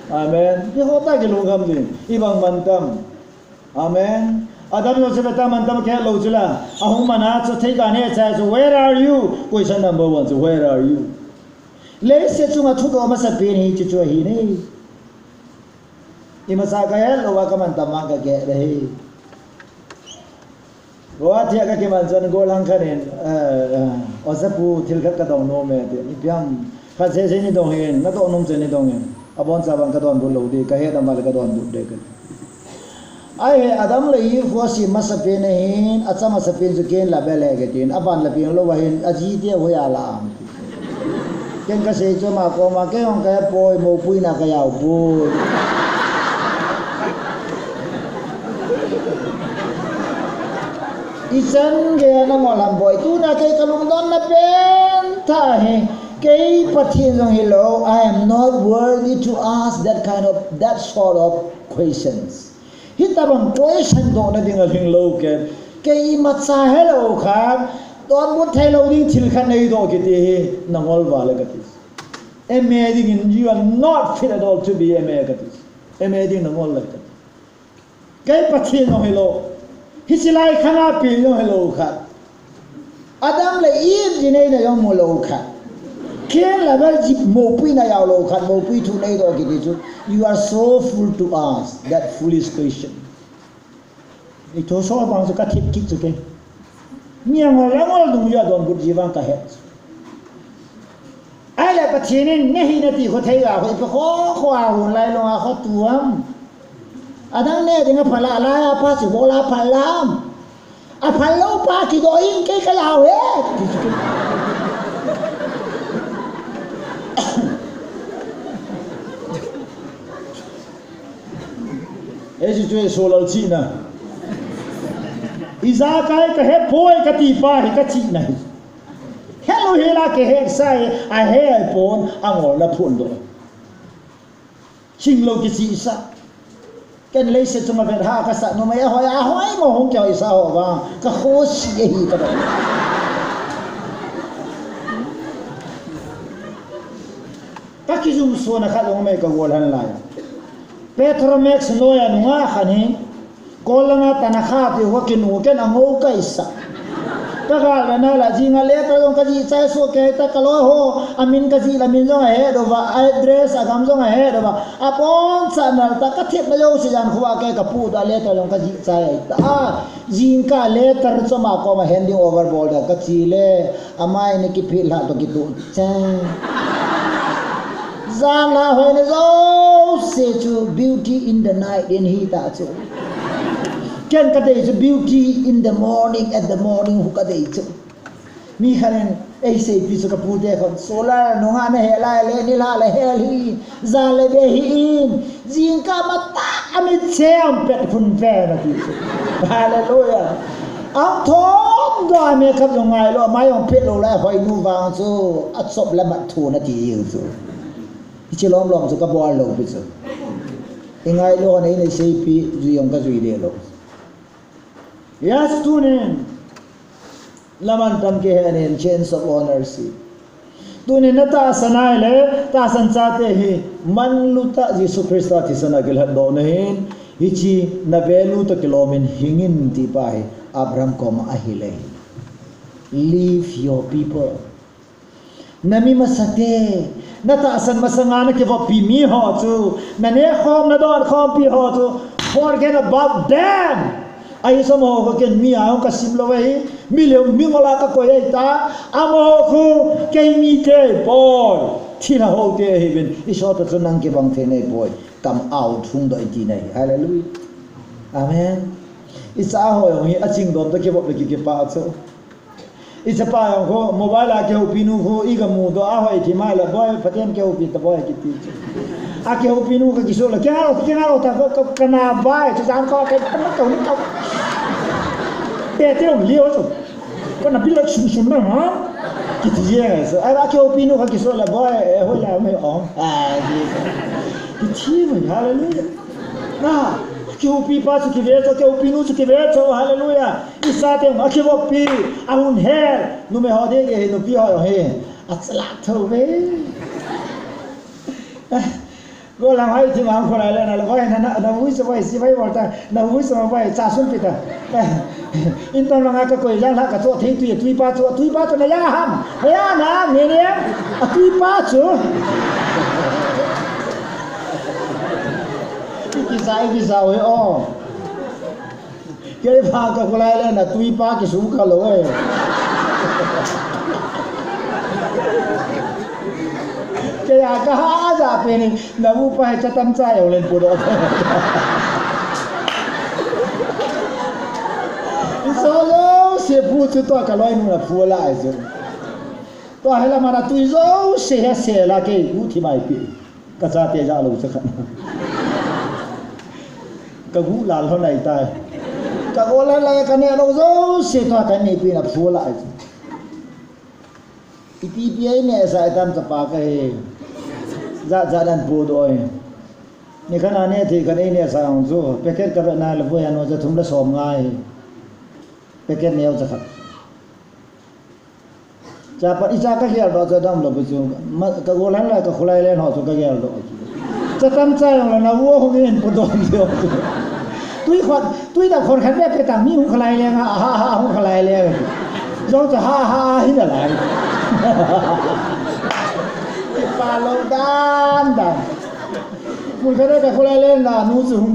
amen cái họ ta cái lung khăm gì ibang mantam amen Adam yo se beta mantam cái lâu chứ là ahung mana cho thấy cái này sai so where are you question number 1 so where are you lấy sẽ chunga thu đồ mà sắp bên hi chu chu hi này ima sa cái lo wa kaman tamang ka ke rehi wa thia ka ke man jan go lang khanen osapu thil khat ka dong no me te ni pyam kha se ni dong hen na to nom se ni dong hen abon sa bang ka don bu lo de ka he dam mal ka don bu de ka ai adam le yi fo si ma sa pe ne hin acha ma sa pe ju ken la be le ke tin aban la pi lo wa hin aji te ho ya la ken ka se cho ma ko ma ke hong ka poi mo pui na ka yau pu isan ge na mo lam boy tu na ke kalung don na pen tha he ke Pathen jong hello I am not worthy to ask that sort of questions hitabang question do na dinga hing lo ke ma cha hello kha don mut thai lo ding thil khan nei do ke ti nangol wa la ka ti amazing you are not fit at all to be a mega ti amazing nangol la ka cái Pathen nó hello hisilai khana pil nó hello khat Adam le im gì này là ông mồ khat Kian là bao nhiêu mồ pui na yao lo khat mồ pui thu này đó cái gì you are so full to ask that foolish question itu soal bangsa kat hit kit suke niang orang dunia don bud jiwan ka het ai là Pathen ne hi na ti ko thai ga ko pa kho hun lai lo kho tuam adang ne dinga phala la pa si bola phalam a phalo pa ki do in ke ka lao he esi tu Sholal chi na Isa kai ka he poi ka ti pa hi ka chi na hello hela ke he sai a he ai pon angol na phun do ching lo ki chi sa ken le se chuma vet ha ka sa no mai hoi mo hong kyo isa ho ba ka kho si hi ka ba ka ki zum so na kha lo mai ka gol han lai Petromax no ya nga khani kolanga tanakha ti wakin uken ango ka isa kaga na la jinga letter long ka ji chai so ke ta kalo ho amin ka ji la min long he do ba address agam long he do ba apon sanal ta ka thep na yo si jan khuwa ke ka pu da letter long ka ji chai ta jing ka letter choma ko ma handing over bol da ka chi le amai ne ki phil ha to ki tu chai zala hoy ne zo se to beauty in the night in hi ta chu ken ka dei chu beauty in the morning at the morning hu ka dei chu mi khanen ei se pi chu ka pu de kon solar no nga ne he lai le ni la le he li za le be hi in jing ka ma ta amit sem pet phun ve na ti chu hallelujah ang thon do me khap lo ngai lo mai ong pet lo la hoi nu wang chu at sop la mat thu na ti yu chu chỉ lom lom cho các bạn lâu bây giờ, ngay lúc này này xây pi duy ông cái duy đề lâu, yes tu nên làm ăn tâm cái này chance of ownership, tu nên ta sanai le ta san chate hi man luta Jesus Christ thì sana cái hạt đó này hi chi na velu ta kilomin hingin ti pai Abraham kom ahile, leave your people. Nami masate nata asan masangana ke va pi mi ho chu na ne khom na dor khom pi ho chu forget about them ai samo ko ken mi a ka simlo wei mi le mi ngola ka ko ai ta amo khu ke mi te boy thina ho te hi ben I so ta nang ke bang the nei boy come out thung do ti nei hallelujah amen isa ho hi a ching dom ta ke bo ke pa chu Isa pa yung ko mobile ake upinu ko iga mu do aho iti mai la boy Pathen ke upi ta boy kiti ake upinu ka kisola kya ta ko kana bai cha jan ko ke ka ni ka te te ong leo to ko na bila shum na ha kiti ye so ai ake upinu ka kisola boy ho la mai on kiti mo hallelujah na que o pipa que vejo que o pinu que vejo hallelujah isa te ma que o pi a un her no me hode que no pi ho he atsla tho ve go lang hai ti ma ko la na vai na ui so vai si vai volta na ui so vai cha sun pita in ton lang ka ko yang la ka to thei tu pa to na ya ham ya na ne ne a tu pa chu Kisa oi o cái pha ka kolai le na tui pa ki su ka lo e cái ka ha ja pe ni na bu pa cha tam cha yo len pu do solo se pu tu to ka loi nu na pu la ai zo to hai la ma na tui zo se la ke u thi mai pi ka cha te ja lo sa khan ka gu la lo nai tai ka go la la ka ne lo zo se to ka ni pi na pu la ai pi pi ne sa tam cha pa ka he za dan pu do ai ni khana ne thi ka ne sa ong zo packet ka na la bo ya no za thum la som ngai packet ne za khat cha pa isa ka hial do za dam lo bu chu ka go la ka khulai len ho chu ka hial do cha tam cha la na wo ho ngen pu do yo tu ตุ้ยแต่คนขันแรกไปต่างมีหุ่นขลายแรงฮ่าหุ่นขลายแรงจงจะฮ่าที่อะไรปลาลงด้านหุ่นขลายแต่คนละเล่นนะนู้สึหุ่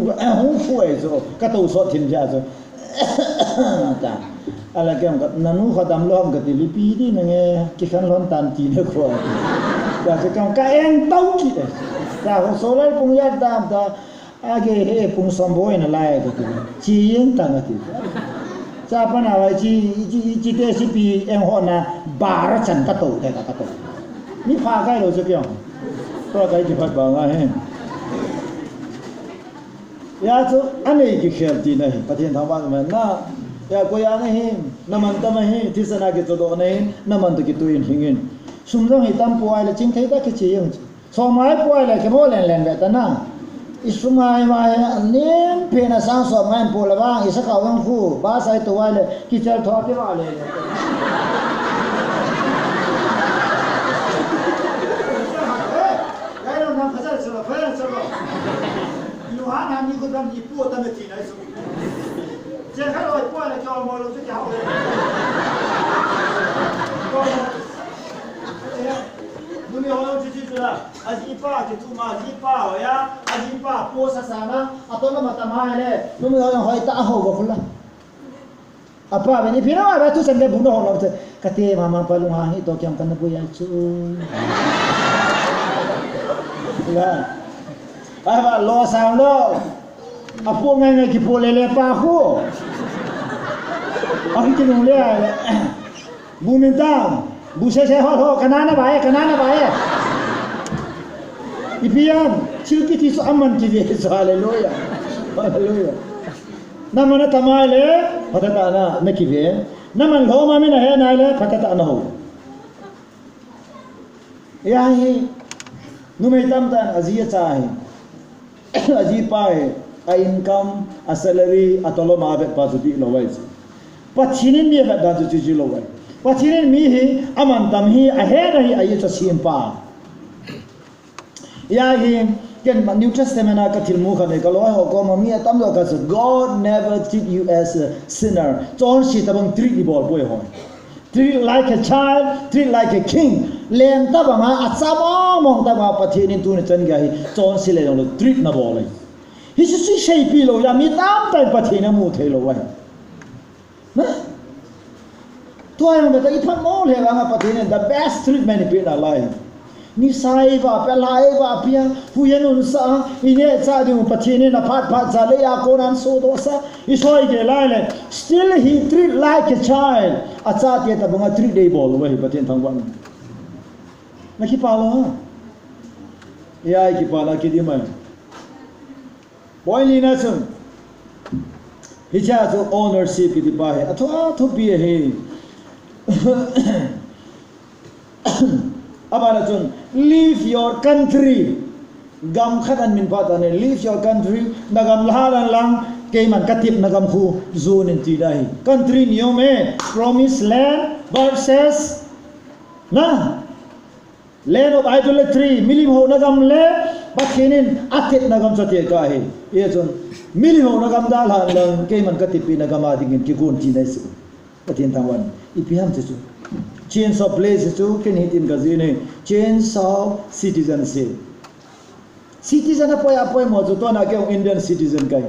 นคุยโซ่กระตูสดทิ้งยาโซ่จ้าอะไรแกมันก็นั่นนู้เขาดำล้อมกับตีลิปีนี่นั่งไงกิขันล้อมตันจีนขวดแต่จะกำกะเองเต้าจีจ้าเขาโซลาร์ปุ่งยาดำจ้าอาเกะปุ่งสมบูรณ์นั่นแหละก็คือจีนต่างกันที่จ้าปัญหาว่าจีเตสิปีเอ็งหัวน่ะบาร์จันกระตูแต่กระตูนี่พาใครเราจะเกี่ยวตัวใครจะพัดบางไงยาสุอันนี้กี่เขียนจีนนะประเทศทางบ้านมันน่ะยาโกยานี่น้ำมันตั้มให้ที่สนากิจตัวนี้น้ำมันตะกิตัวอินหิงินสมมติให้ตั้มป่วยเลยจริงที่ได้แค่เชียงสมัยป่วยเลยแค่โมเลนเลนแบบนั้น Isumai mai nen pena sang so mai pola bang isa ka wang khu ba sai to wale ki chal tho ke wale le gai ro nam khazal chalo pharan chalo yu ha na ni ko dam ni pu ta me ti nai su je kha ro pu la chaw mo lo su ja ho Numi orang cuci sudah, ajipa kita mah ajipa, ya ajipa posa sana, atau nama tamai le, numi orang hoi tak hau bakulah. Apa ini pina apa tu sampai bunuh orang tu, kata mama palung hangi tu kiam kena buaya cuy. Lah, apa lo sang lo, apa ngai kita boleh lepas aku, aku kena mulai, bumi tam. Buset ho kanana bae ipiam chilki ti so amman ki ve so hallelujah namana tamale patata na nakive naman loma mina he na le patata na ho ya hi numei tam tan azia chai aji pae a income a salary atolo ma bet pa su ti lo wai pachinin ni ba da ju ji lo wai Pathen mi hi aman dam hi a he hi a ye cha sim pa ya hi ken New Testament ka thil mu khan ka lo ho ko ma mi tam lo ka God never treat you as a sinner chon si tabang treat ni bol boy ho treat like a child treat like a king leng ta ba ma a cha mong ta ba Pathen in tu ne chan ga hi chon si le lo treat na bol hi si shei pi lo ya mi tam tai Pathen na mu thei lo wa na Tua yang betul itu pun mau le bang Pathen the best treatment in our life. Ni sai va pelai va pia huyan unsa ini sa di Pathen na pat sale ya konan so dosa isoi ke lai le still he treat like a child. Acha te ta bang 3 day ball we Pathen thang wan. Na ki pa lo. Ya ki pa la ki di mai. Boy ni na sum. Hi cha so ownership ki di pa hai athwa thu pi hai Abana chun leave your country gam khadan min patane leave your country nagam lahalan lang keiman katip nagam khu zone in tidai country niome promised land versus na land of idolatry milim ho nagam le bakhenin atit nagam chate ka he ye chun milim ho nagam dal han lang keiman katip nagam adingin ki gon tidai su Pathen thangwan ipiham chu change of place chu ken hitin gazine change of citizenship citizen apoy mo chu to na ke Indian citizen kai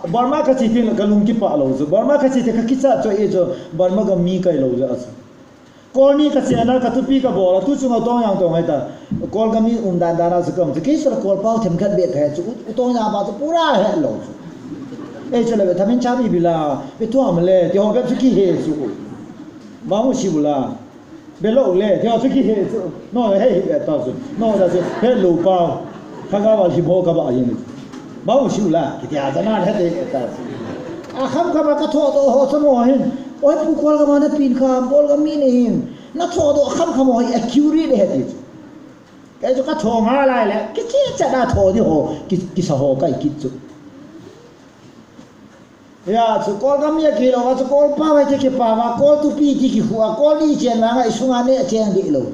Burma ka chitin kalung ki pa lo chu Burma ka chite ka kicha cho e cho Burma ga mi kai lo ja as kolni ka chena ka tu pi ka bola tu chu ma to yang to ngai ta kol ga mi dan dana chu kam chu ki sar kol pau them khat be kha chu to ya ba chu pura he lo chu e chale be thamin cha mi bila be to aumleh ti ho be chu ki he chu Mamu si bula, belok le, dia fikir he, no he tahu, no dah he lupa, kagak si bawa kagak aja ni. Mamu si bula, kita ada nak he tahu. Akam kagak kathok tu ho semua hin, oh pukul kagak mana pin kam, bol kagak min hin, nak thok tu akam kagak ho accurate he tu. Kaya tu kathok ngalai le, kita cakap thok dia ho, kisah ho kai kita. Ya, so kol kami ya kilo, so kol pa wa ke pa wa kol tu pi ki huwa kol ni chen wa ngai sunga ne chen di lo.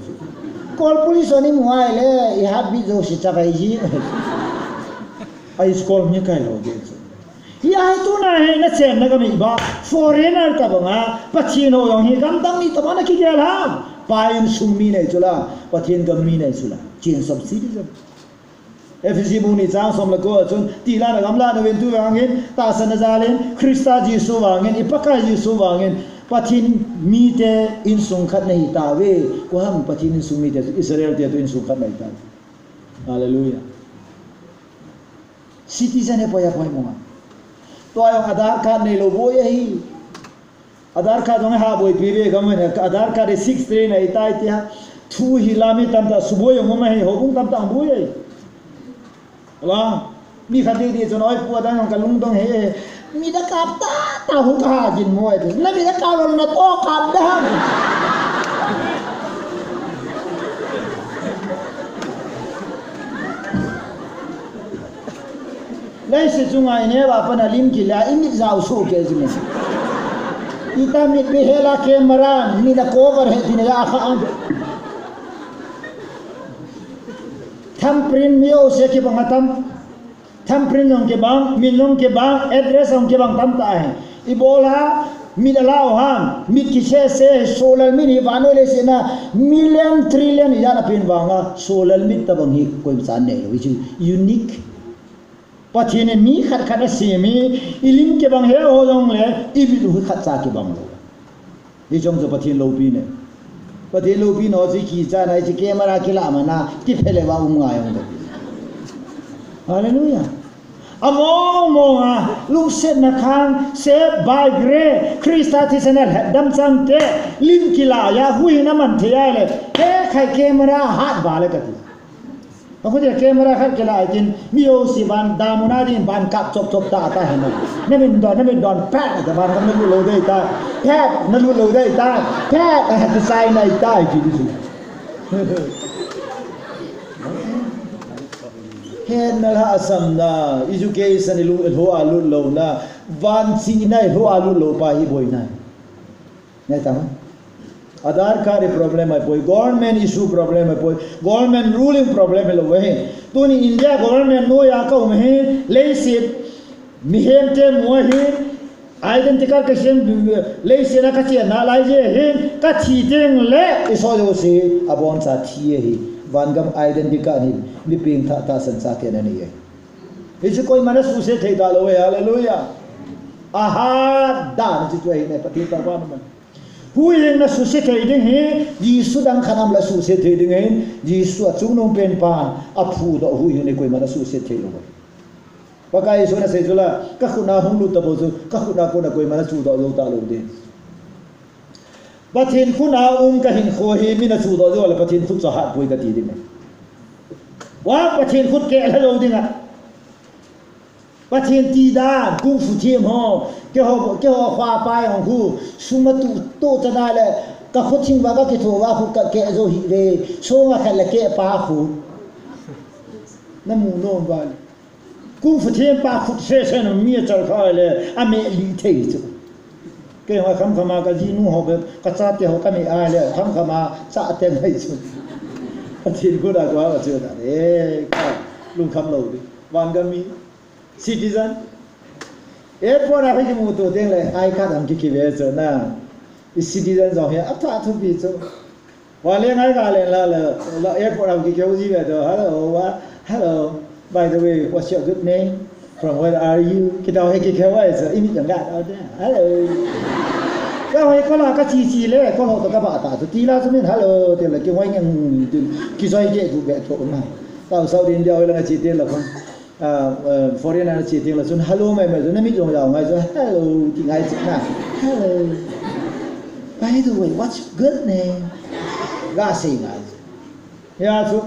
Kol polis ni muai le, I hat bi zo si cha kai ji. Ai skol ni kai lo ge. ya tu na he na chen na kami ba foreigner ta banga pachino yong hi kam tang ni ta na ki gel ha pain sumi nei chula pathen gam mi nei chula change of citizen FCC buni chang som la ko chun ti la na gam la na wen tu wangin ta san na zalen Krista Jesu wangin ipaka Jesu wangin pathin mi te in sung khat nei ta we ko ham pathin in sung mi te Israel te to in sung khat nei ta hallelujah citizen e poya poi mo to ayong Aadhaar card nei lo boy hi Aadhaar card ong ha boy pibe gam ne Aadhaar card 63 nei tai ti ha thu hi lami tam ta suboy ong ma hi ho bung tam ta boy hi ala mi khati di cho noi pu da ong kalung dong he mi da kap ta hu ka jin moi tu na mi da ka lo na to kap da lai se chunga ine ba pa na lim ki la imi zau so ke jine ita mi be hela camera mi da cover he dine ya kha ang thumbprint mi o se ki bang atam thumbprint ong ke bang min ong ke bang address ong ke bang tam ta hai ibola mi da lao ham mi ki se Sholal mi ni vano le se na million trillion ya na pin banga Sholal mi ta bang hi koi san ne which is unique Pathen mi khat khat se mi ilim ke bang he ho jong le ibi du khat sa ke bang lo ye jong zo Pathen lo pi ne Pathen lo pi no ji ki cha nai ji camera ki la ma na ti phele ba nga yong de hallelujah among monga lu set na khang se by grace Krista ti senal dam sang te lim ki la ya hui na man the ya le he khai camera hat ba le ka ti aku dia camera khat ke la jin mio si ban damuna din ban kap chop chop ta ta hen ne min don pat ta ban kam lu lo dei ta pat na lu lo dei ta pat I have to sign nai ta ji di hen na la asam na education lu ho alu lo na van si nai ho alu lo pa hi boy nai ne ta Aadhaar card problem hai poi government issue problem hai poi government ruling problem lo we Tuni India government no ya ka me lei sit mihem te mo hi identical question lei se na ka che na lai je hi ka thi teng le iso jo se abon sa thi hi vangam identical ni mi ping tha san sa ke na ni ye isu koi mana su se thei da lo we hallelujah aha da ni tu hi ne pati ta ba man hui na su se thei ding he Jesu dang khanam la su se thei ding he Jesu chung nong pen pan a phu do hui ne koi mana su se thei lo pakai so na se jula ka khuna hung lu ta bo zu ka khuna ko na koi mana chu do lo ta lo de Pathen khuna ka HINKHO he mi na chu do jo la Pathen khut cha hat poi ka ti ding wa Pathen khut ke la lo ding a Pathen ti da kung fu thiam ho ke ho khwa pai hong khu suma tu to cha na le ka khot thing wa ka ke tho wa khu ka ke zo hi le so nga khala ke pa khu na mu no ba kung fu thiam pa khu se no mi chal kha le a me li thei chu ke ho kham khama ka ji nu ho be ka cha te ho ka me a le kham khama cha te ngai chu Pathen ko da kwa wa chu da le ka lung kham lo di wan ga mi citizen airport a hi mu to teng le ai kha dam ki ki ve so na citizen zo he atha thu bi so wa le ngai ga le la airport a ki ke ji ve to hello by the way what's your good name from where are you ki dau he ki ke wa so imi jang ga da hello ka hoi ko la ka chi le ko ho to ka ba ta to ti la so min hello te le ki wai ngang ki zoi je du be to ma tao sau din dia la chi te la khon foreigner chỉ tiếng là xuân hello mày mày xuân biết rồi đâu mày xuân hello thì ngay chữ nào hello by the way what's your good name ra xì ngay ya chú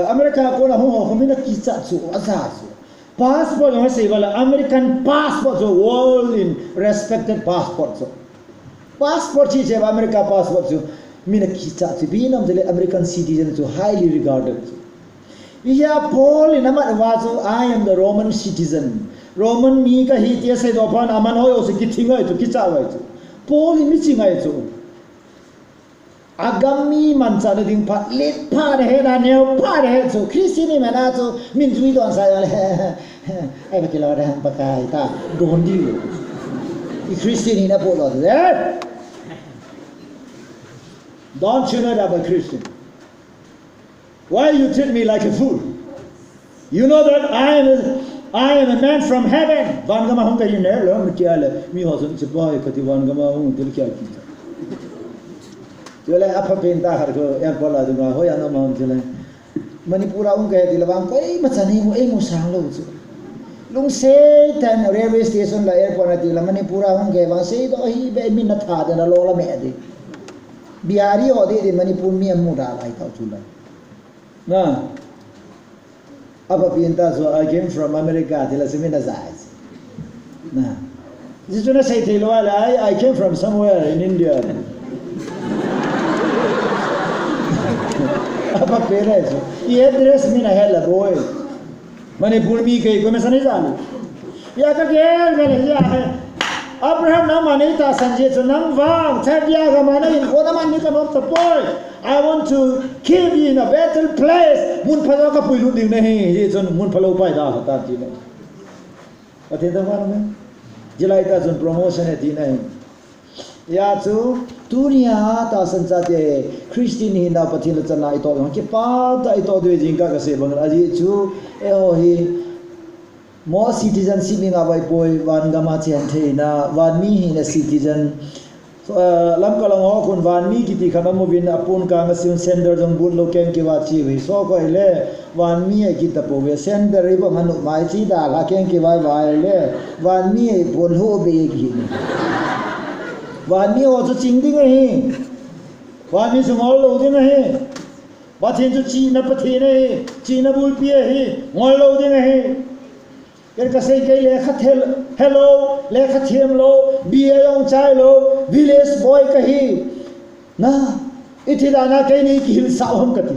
America có là không biết là kỹ thuật chú ở sao chú passport nó sẽ gọi là American passport chú world in respected passport chú passport chỉ là America passport chú mình là kỹ thuật chú vì nó là American citizen chú highly regarded Yeah, Paul in amat wazu I am the Roman citizen. Roman mi ka hi tia se do pan aman hoy o se ki thingai tu ki cha wai tu. Paul mi chingai tu. agami man cha ding phat let pha de he na neu pha de he so Christian ma na so min zui don sa le ai ba kilo da pa kai ta don di lo I Christian ni na po lo de don't you know that I'm a Christian? Why you treat me like a fool? You know that I am a man from heaven. Van gama hong kayin ne lo mutiale mi ho sun sipai kati van gama hong til kya ki. Jole apa penta har ko ya bola dunga ho ya na ma jole. Manipura hong kay dilawang ko ma chani mo mo sang lo chu. Lung se tan railway station la airport na dila Manipura hong kay bang se do hi be min na tha de na lo la me de. Bihari ho de Manipur mi mu da lai tau chu la. Na apa pinta so I came from America tila semina size. Na this is say tilo I came from somewhere in India. Apa pere so ye dress mina hella boy. Manipur mi kai ko mesani janu. Ya ka gel gel ya Abraham na manita sanje so nang wang thadia ga mana in ko na man ni ka no boy. I want to keep you in a better place. Mun phalo ka puilu ding nahi ye chon mun phalo pai da ta ti ne. Pathen ta man me. Jilai ta chon promotion e ti nahi. Ya chu Tuni ta san cha te Christian hi na Pathen cha na I to hong kipa ta I to de jing ka se bang a ji chu e ho hi more citizenship ning awai poi wan gama chen the na wan mi hi na citizen lam ka long ho kun wan mi ki ti khana mo bin apun ka nga sim sender jong bul lo ken ki wa chi wi so ko le wan mi e ki ta po we sender ri ba manu mai chi da la ken ki wa le wan mi e bon ho be ki wan mi o chu ching ding hi wan mi su ngol lo ding hi Pathen chu chi na Pathen hi chi na bolpeh hi ngol lo ding hi ker ka sei kai le khat hello le khat them lo bia yong chai lo village boy kahi na itila na kai ni ki hil sa hom kati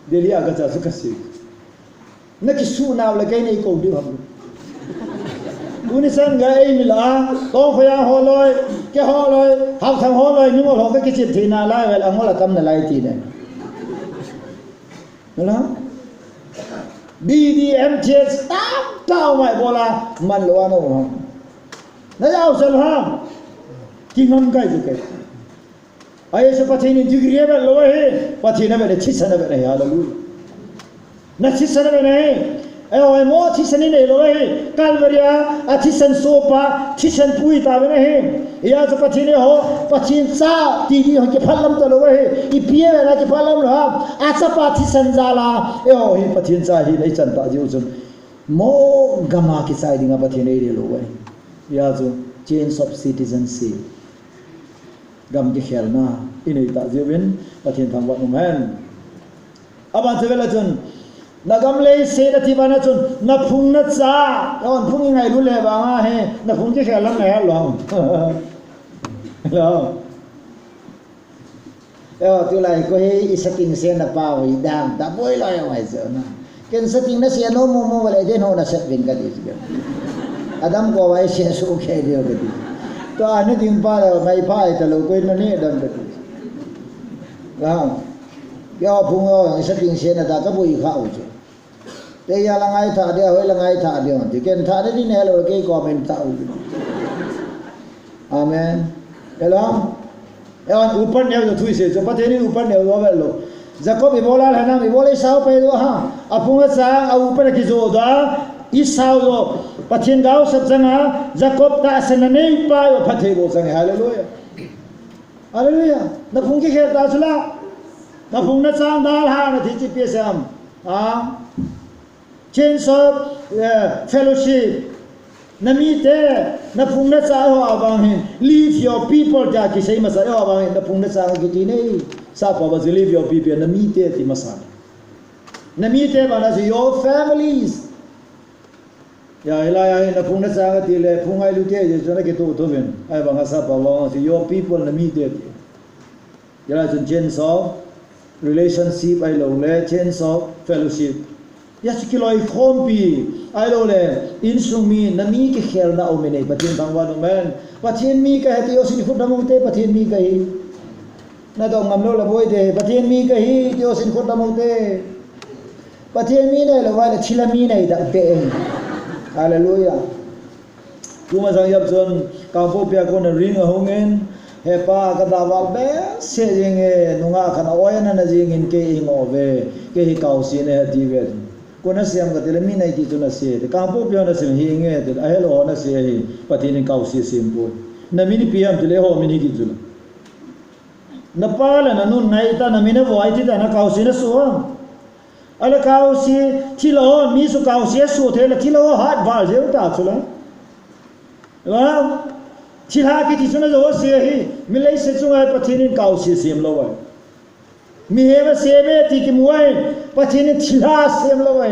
deli aga cha su kasi na ki su na le kai ni ko di ham uni san ga ei mila to khoya ho loi ke ho loi hau thang ho loi ni mo ho ka ki chit thi na la wel angola tam na lai ti ne na BDM chest tao mai bola man lo ano ham na yau sel ham tingam kai ju kai ai se Pathen ni degree ba lo he Pathen ba de chisana ba ya lo na chisana ba ne ai mo chisani ne lo he kalvaria a chisan sopa chisan pui ta ba ne he ya se Pathen ni ho Pathen sa ti di ho ke phalam ta lo he I pie na ke phalam lo ha a sa pa chisan jala e ho hi Pathen sa hi nei chan ta ji uchun mo gama ki sai dinga Pathen ei lo we ya zo change of citizenship gam ki khel na inei ta ji win Pathen thang wa num han aban se vela chun nagam le se da ti bana chun na phung na cha on phung ngai lu le ba nga he na phung ki khel lam ngai lo lo tu lai ko he isaking se na pa wi dam ta boy lo ya mai zo na ken sating na se no mo mo wala den ho na set vin ka dis ga adam ko wai se su ke dio ga di to anu ding pa la mai pa ai ta lo ko na ni dam ga di la ya phung yo isaking se na ta ka bui kha u che te ya la ngai tha de ho la ngai tha de on ti ken tha de ni ne lo ke comment ta u amen hello ewan ऊपर ने जो थुई से जो पते नहीं ऊपर ने वो बेलो जाकोब इबोला है ना इबोले साउ पे दो हां अपुंगा सा आ ऊपर की जो दा इस साउ जो Pathen गाव सब जंगा जाकोब ता सन नहीं पायो फथे बो संग हालेलुया हालेलुया न फुंग के खेता चला न फुंग न चांग दाल हा न थी पे सम आ change of fellowship Namite na phung na sa ho abang hin leave your people ja ki sei masa ho abang hin na phung na sa ki ti nei sa pa ba leave your people namite ti masa namite ba na your families ya ila ya na phung na sa ti le phung ai lu te je so na ke to ben ai ba nga sa pa ba your people namite ti ya la change of relationship ai lo le change of fellowship ya sikiloi khompi ai lo le insumi nami ke khel na omene Pathen bangwa no man Pathen mi ka heti osini phut namu te Pathen mi ka hi na dong ngam lo la boy de Pathen mi ka hi tio sin khot dam te Pathen mi nei la wai la chila mi nei da te hallelujah kuma sang yap zon kampo pia ko na ring a hongen he pa ka da wal be se jing e nunga khana oyan na jing in ke ingo ve ke hi kau si ne ti ve ko na siam ka te mi nei ti tu na se de kampo pia na sim hi nge de a hello na se hi Pathen kau si sim po na mini piam te le ho mini ki tu na pala na nun nai ta na mine voi ti ta na kau si na so ala kau si ti lo mi su kau si su the la ti lo hat va je ta chu la wa ti ha ki ti su na zo se hi mi lei se chu ngai Pathen kau si sim lo wa mi he ba se be ti ki muai Pathen ti ha sim lo wa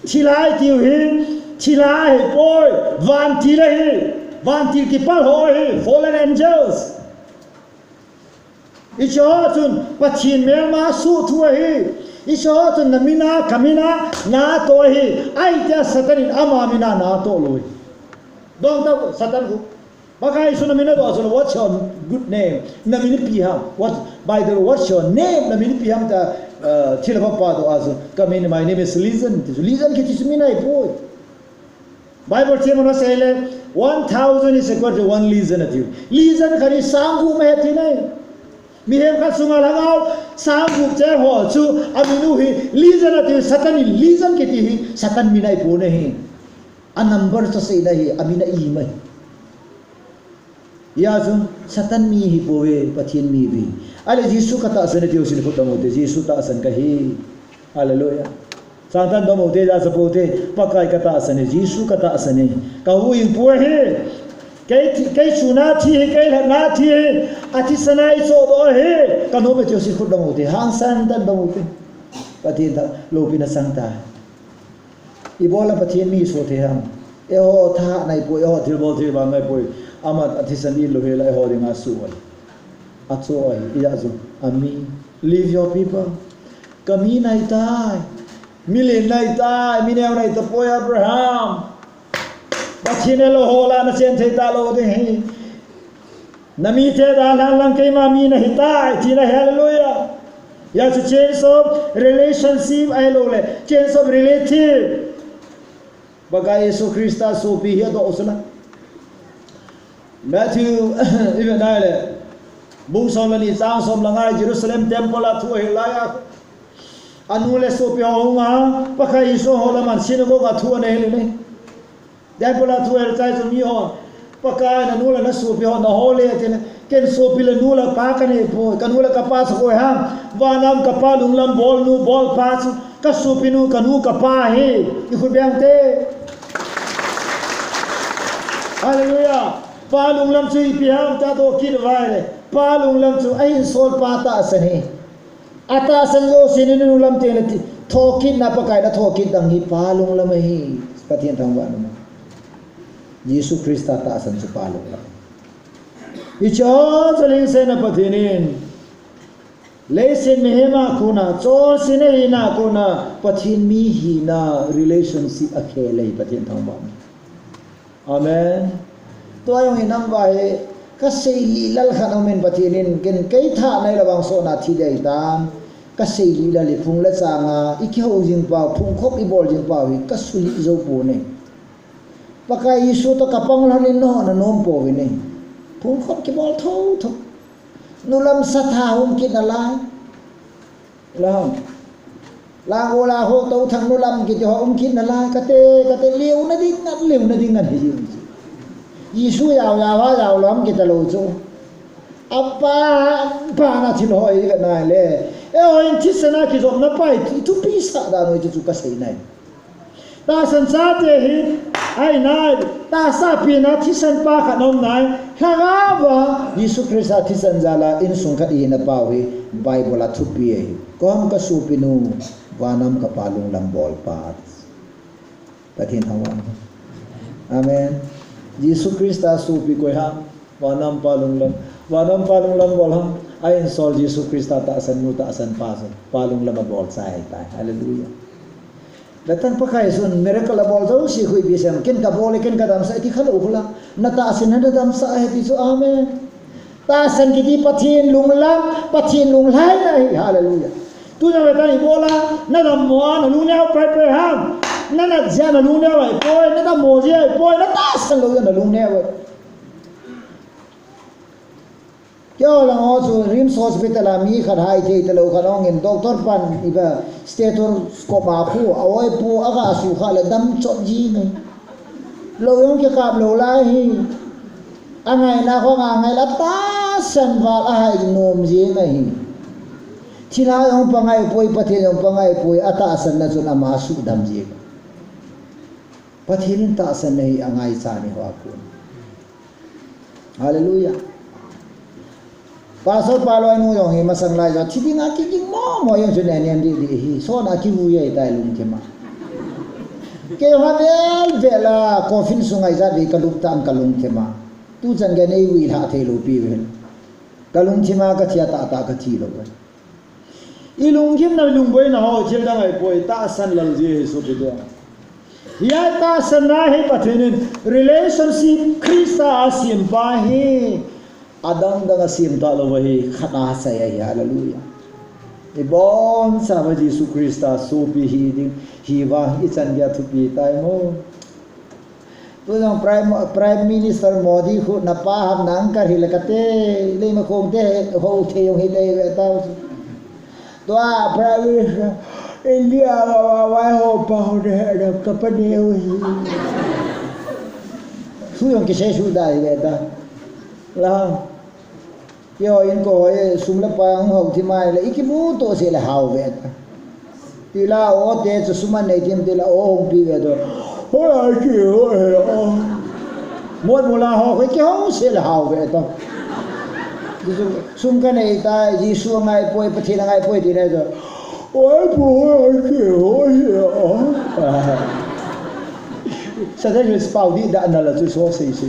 ti lai ti hi ti lai boy van ti la hi van ti ki pa ho hi fallen angels Isho chun Pathen mel ma su thua hi Isho chun namina kamina na to hi ai ta satanin ama mina na to loi dong ta satan ku baka isu namina do so what's your good name namini piham what by the what's your name namini piham ta thilapa pa do aso kamin my name is listen ki tismina I boy Bible chemo say 1000 is equal to 1 listen at you listen khari sangu me thi nai mi hem kha sunga lagao sang buk che ho chu aminu hi listen at satan listen ke ti hi satan mi nai pu ne hi a number to sei nahi amina I mai ya chu satan mi hi powe Pathen mi bi ale Jisu kata san ti usin phut mo te Jisu ta san ka hi hallelujah santan do mo te ja sapote pakai kata san Jisu kata san ka hu in pu he cái chuna thi cái là na thi ati sanai so do he kano be jo si khut dam hote hang san tan dam hote Pathen da lopina sangta ibola Pathen mi so the ham e ho tha nai po e ho thil bol thil ba nai po amat ati san I lo he la ho dinga su wal atso ai ya zo ami leave your people kami nai tai milen nai tai mineu nai ta po Abraham Pathen lo hola na chen thei ta lo de hi nami the da lang kai ma mi na hitai ti na hallelujah ya to change of relationship ai lo le change of relative baga Yesu Krista so pi he do osla Matthew even nale bu som la ni sang som la ngai Jerusalem temple la thu he la ya anu le so pi ho nga pa kai Yesu hola man synagogue thu ne le ne dan pola tu er chai so mi ho pakai na nula na su pi ho na hole te ken so pi le nula pa ka ne po ka nula ka pa so ha wa nam ka pa lung lam bol nu bol pa ka su pi nu ka nu ka pa he I khu bang te hallelujah pa lung lam chu pi ham ta do ki vai le pa lung lam chu ai sol pa ta san he ata san go sin nu lam te le thokin na pakai na thokin dang hi pa lung lam hi Pathen thang wa no Yesu Krista ta san chu palo la icho chaling se na Pathenin le sin mehema khuna chol sine na khuna Pathen mi hi na relationship a khele Pathen thang ba amen to ayong hinam ba he ka sei li lal khan men Pathenin ken kai tha nai lawang so na thi dei tan ka sei li la le phung la changa ikho jing pa phung khop I bol jing pa hi ka suli zo pu ne pakai Yesu to kapang lanin no na nom po vini phung khop ki bol tho tho nulam satha hum ki na lai lam la ho la ho to thang nulam ki ho ki na lai ka te liu na ding ngan hi Yesu yao wa yao lam ki ta lo chu apa pa na thi loi ka nai le e o in thi sana ki zom na pai tu pi sa da no chu ka sei nai ta san sa te hi ai nai ta sa pi na thi san pa kha nom nai kha ba Yesu Krista thi san jala in sung kha I na pa wi Bible a thu pi hi kom ka su pi nu wanam ka palung lam bol pa Pathen hawan amen Yesu Krista su pi ko ha wanam palung lam bol ha ai sol Yesu Krista ta san nu ta san pa palung lam bol sai ta hallelujah Datang pakai sun miracle bol jauh si hui biasa ken ka bol ken ka dam sa ti khalo khula na ta asin na dam sa he ti so amen ta san kiti Pathen lung lam Pathen lung lai na hallelujah tu na ta ni bola na da mo na lung nya pai pai ham na na ja na lung nya bai poi na da mo je poi na ta san lo na lung nya bai kyo lang o chu Rims Hospital ami khan hai the talo khanong in doctor pan iba stethoscope ma phu awai pu aga su kha le dam chot ji ngai lo yong ke kap lo lai hi angai na ko ngai la ta san wa ai nom ji ngai thila yong pangai poi Pathen yong pangai poi ata san na chuna ma su dam ji Pathen ta san nei angai cha ni wa ku hallelujah pasal paloi nu yong hi masang lai jo thiding a kiking mo yong chune niam di hi so na ki hu ye tai lung kema ke ha vela coffin sungai za di kaluk tam kalung kema tu chan ga nei wi ha the lu pi wen kalung kema ka thia ta ka thi lo wen ilung kim na lung boi na ho chil dang ai poi ta san lal je so be ya ta san na he Pathen relationship Krista asim pa he Adam dang asim ta lo wahi khata sa ya hallelujah ibon sa ba Jesu Krista so pi hi ding hi wa hi chan ya thu pi tai mo tu jong prime minister Modi khu na pa ham nang kar hi lakate le ma khong te ho the yong hi le ta to a prime minister India wa ho pa ho de ka pa de su yong ki se su dai ve ta la yo in ko ye sum la pa ang ho thi mai le ikimu to se la hau ve ta ti la o te chu suma nei tim ti la o pi ve do ho a chi ho he o mo mu la ho ke ho se la hau ve ta sum ka nei ta ji su ngai poi Pathen ngai poi ti ne do oi pu ho chi ho he o sa da ju spau di da na la chu so se se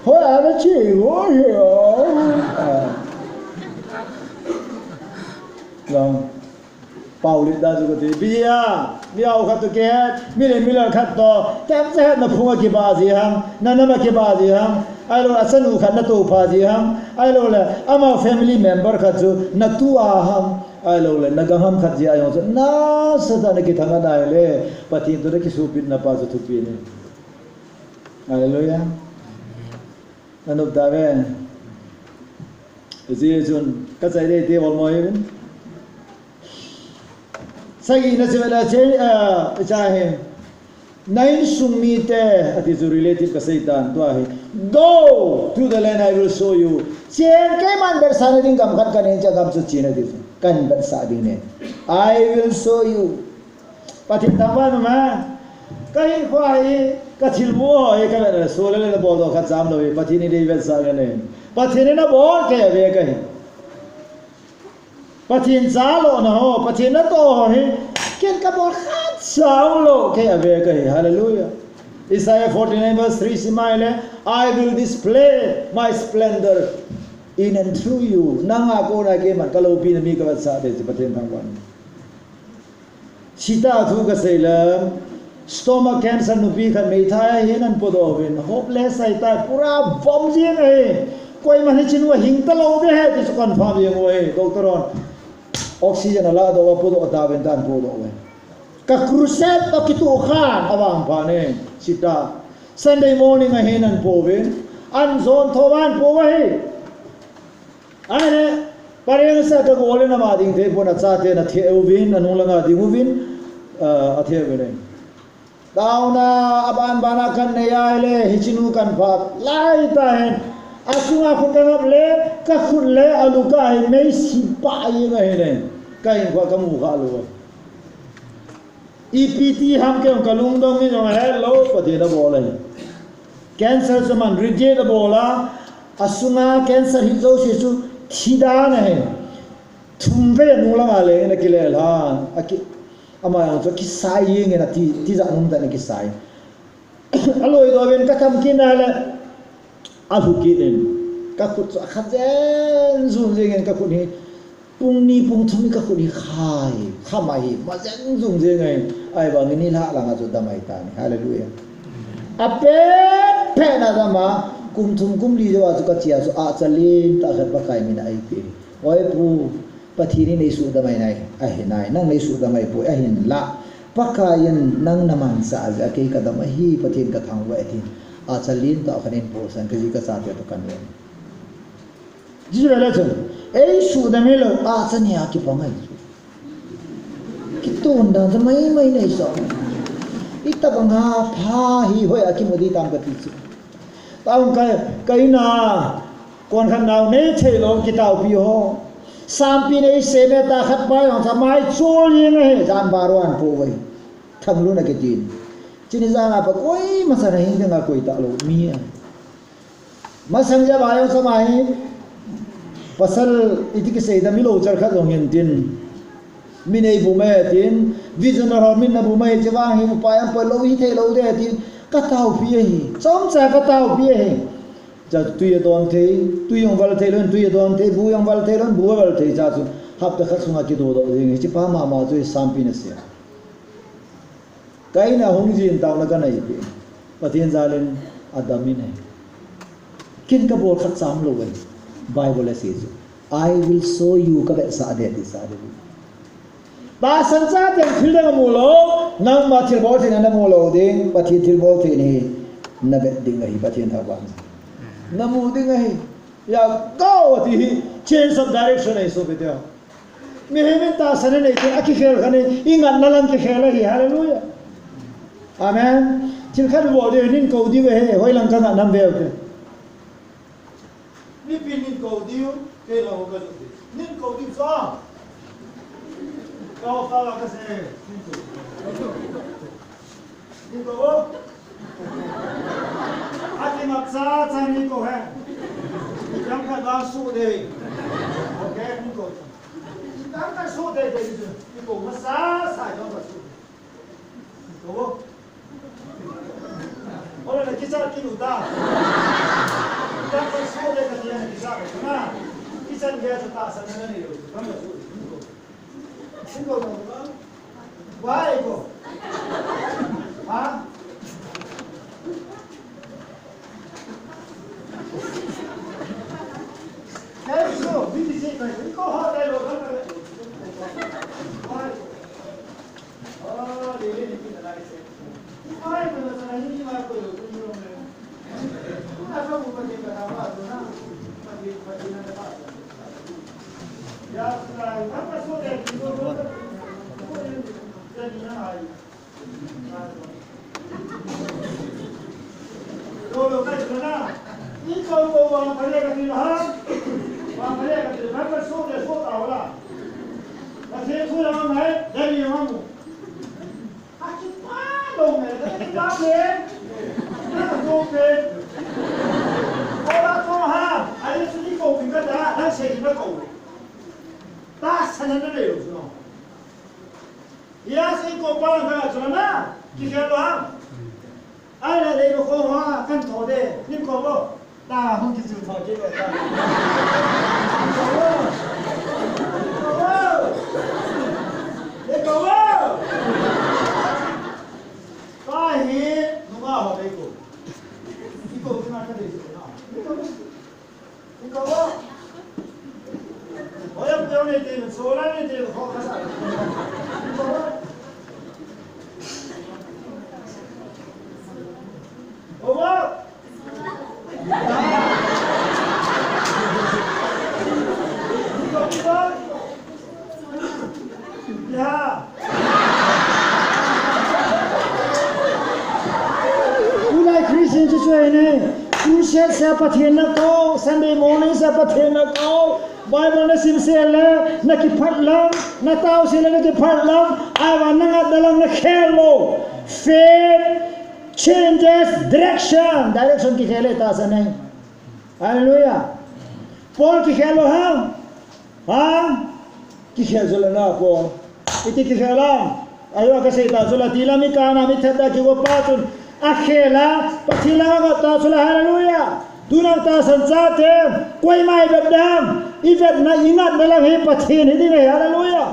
ho a chi ho he o long Paul da ju ko ti bia miao khat to ke mi le khat to tam se na phunga ki ba ji ham na ma ki ba ji ham ai lo asan u khat na to pha ji ham ai lo le ama family member khat ju na thua ham ai lo le na ga ham khat ji ayo na sa da ne ki thanga da le Pathen to ki su pin na pa ju thu pi ne hallelujah anuk da ve ji jun ka chai de te wal mo yin sagi na sivela che chahe nine sumi te ati zu relative ka saitan to ahi go to the land I will show you chen ke man ber sa ding gam khat kan cha gam chu chin ati kan ber sa ding ne I will show you Pathen tamban ma kahin khwai ka thilmo e ka le Sholal le bo do khat jam lo Pathen ni de vel sa ne Pathen na bo ke ve ka Pathen za lo na ho Pathen na to ho he ken ka bor khat sao lo ke ave ka hallelujah Isaiah 49 verse 3 simaile I will display my splendor in and through you nanga ko na ke man kalo pi na mi ka sa de Pathen thang wan sita thu ka sailam stomach cancer nu pi khan mei thai hen an podo ven hopeless ai ta pura bom jing ai koi man chin wa hing ta lo be he ti kon pham yeng oi doctor on oxygen ala do wa podo ata ven tan podo we ka crusade to kitu khan awang pha ne sita Sunday morning a hen an po ven an zon thowan po wa he ane pareng sa ka gole na ma ding te pon a cha te na the uvin anung langa ding uvin a the ven dauna aban bana kan ne ya le hichinu kan phat lai ta hen asunga khun ka le ka khun le aluka ai mei si pa ye ga ne kai kwa ka mu kha lo EPT ham ke ka lung dong ni jong hello Pathen da bola cancer saman reject da bola asunga cancer hi zo se su thida na he thumbe nu la ma le na ki le la aki ama yang so ki sai ye nge na ti za num da na ki sai aloi do ben ka kam ki na le alu ki den ka khut khazen zum ngen ka khut ni pung ni pung thumi ka khut ni khai khamai ma zen zum je ngai ai ba ni la la nga zo da mai ta ni hallelujah ape pe na da ma kum thum kum li jawa ka chia so a chalin ta khat pakai min ai pi oi pu pathini nei su da mai nai ahinai nang nei su da mai pu ahin la pakayan nang naman sa az akei ka dam hi pathin ka thang wa athin a chalin ta khanin po san ka ji ka sa te to kan wen ji la chon ei su da me lo a chania ki pangai ki ton da mai mai nei so ita banga pha hi hoi akimodi tam ka ti chu taung kai na kon khan naw ne thei lo ki taw pi ho sam pi nei se me ta khat bai ong thamai chol yin he jan barwan po wei thang lu na ke tin chini za na pa koi ma sa hin nga koi ta lo mi ma sang ja ba yo samai pasal iti ki sei da mi lo char kha dong yin tin mi nei bu me tin vision ro min na bu mai chawang hi pa yam pa lo hi thei lo de tin ka taw pi hi chom cha ka taw pi hi ja tuye don the tuyong wal the lon tuye don the bu yong wal the lon bu wal the ja chu hap ta khat sunga ki do do ring chi pa ma ma chu sam pi na se kai na hong jin taw na ka nai pi pathen za len adami nei kin ka bol khat sam lo wei bible says I will show you ka be sa de ti sa de ba san cha te thil da mo lo nang ma thil bo the na mo lo ding pathen thil bo the ni na be ding hi pathen tha ba namu ding hi ya go ti change of direction ai so be dia me he ta san nei ti aki khel khane ingat na lang ki khel hi hallelujah amen thil khat bo de nin ko di we he hoi lang ka nam ve ke ni pin nin ko di ke lo ka nin ko di so Kau fala ka se ni ko ati maksa chani ko hai jam ka da su de okay ni ko jam ka su de ni ko masa sa jo ka su ko ora na kisa ki lu da jam ka su de ka dia ni kisa ko na kisa ge ta sa na ni lo kam ka su Singo no why go ha Hey so bidi se kai ko ha dai lo kan why oh le le ni na lai se why ko na sa ni ma ko lo ni lo me na so ko ni ka ba do na pa ni na ba ya sai apa so de ko ko de ni na ai lo ka na ni ko ko wa pa le ka ni ha wa pa le ka ni ha pa so de so ta wala la se ko la ma hai de ni ma mu ha ki pa lo me de ni ta le na ko pe ora to ha ai se ni ko pin ka da na se ni ko ta san na le yo no ya se ko pa na ka na ki ka lo ha ai là đây nó có hoa căn thổ đây nhưng có vô ta không chỉ dùng thổ chứ rồi ta có vô ta hi nó mà họ đây cô đi cô cái nào cái gì nào đi cô vô ôi em kêu này thì số này thì khó khăn sao đi cô vô Over. Yeah. You like Christian to say ne? You said sa Pathen na ko Sunday morning sa Pathen na ko Bible na simsele na kiphat lang na tao sila na kiphat lang awan na nga dalang na khelo faith changes direction KIKHEL ta sa nahi hallelujah Paul KIKHEL ha KIKHEL zula na Paul iti KIKHEL ayo kasi ta zula tila mi kana mi thada ki wa patun akhela pathila ga ta zula hallelujah dunang ta sansate koi mai bedam ifet na ingat na lang hi Pathen hi dinga hallelujah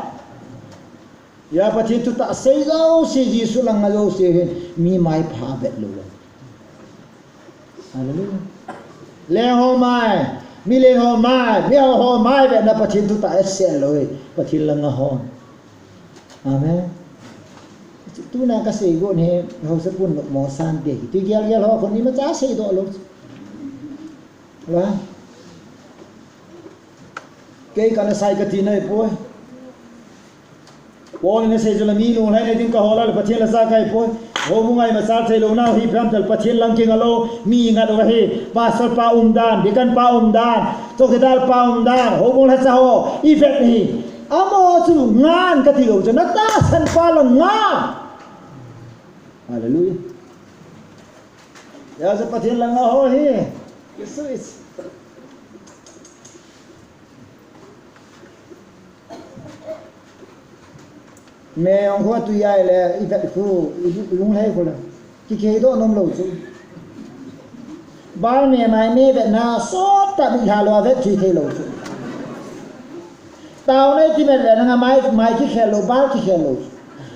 ya Pathen tu tak sei zau si Jesu lang ngalo si mi mai pha bet lo hallelujah leng ho mai mi leng ho mai mi ho mai ve na Pathen tu ta sel loi Pathen lang ho amen tu na ka sei go ne ho se pun mo san de ti gyal gyal ho kon ni ma cha sei do lo wa ke kana sai ka ti nai poi pon ne sei jula mi no lai ne din ka ho la Pathen la sa kai poi ho mu ngai ma sa thei lo na hi pham tal Pathen lang king alo mi nga do hi pa sol pa dan di kan pa dan to ke dal pa dan ho mu la sa ho i vet ni amo chu ngan ka ti lo na ta san pa la nga hallelujah ya sa Pathen lang ho hi Jesus mẹ ông hoa tụi ai là ít vật khu lung hay của là cái đó nông lẩu chứ ba mẹ mày Việt Nam sốt tại bị hà loa vết chỉ lẩu chứ tao này thì mẹ là mày cái khe lẩu ba cái khe lẩu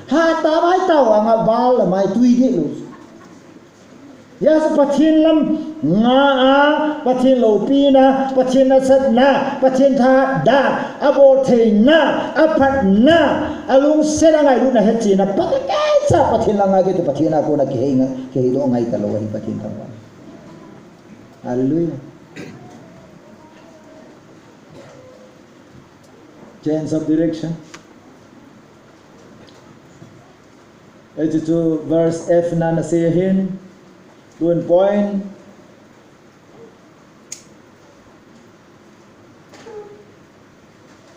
ha ta mày tao à ba là mày tùy đi lẩu ya sa Pathen lam nga Pathen lẩu pi na Pathen na sat na Pathen tha da abo thei na aphat na alung sera ngai lu na het chi na Pathen sa Pathen la nga ge to Pathen na ko na ke do ngai ta lo ni Pathen ta hallelujah change of direction 82 verse F na say ahin 2 point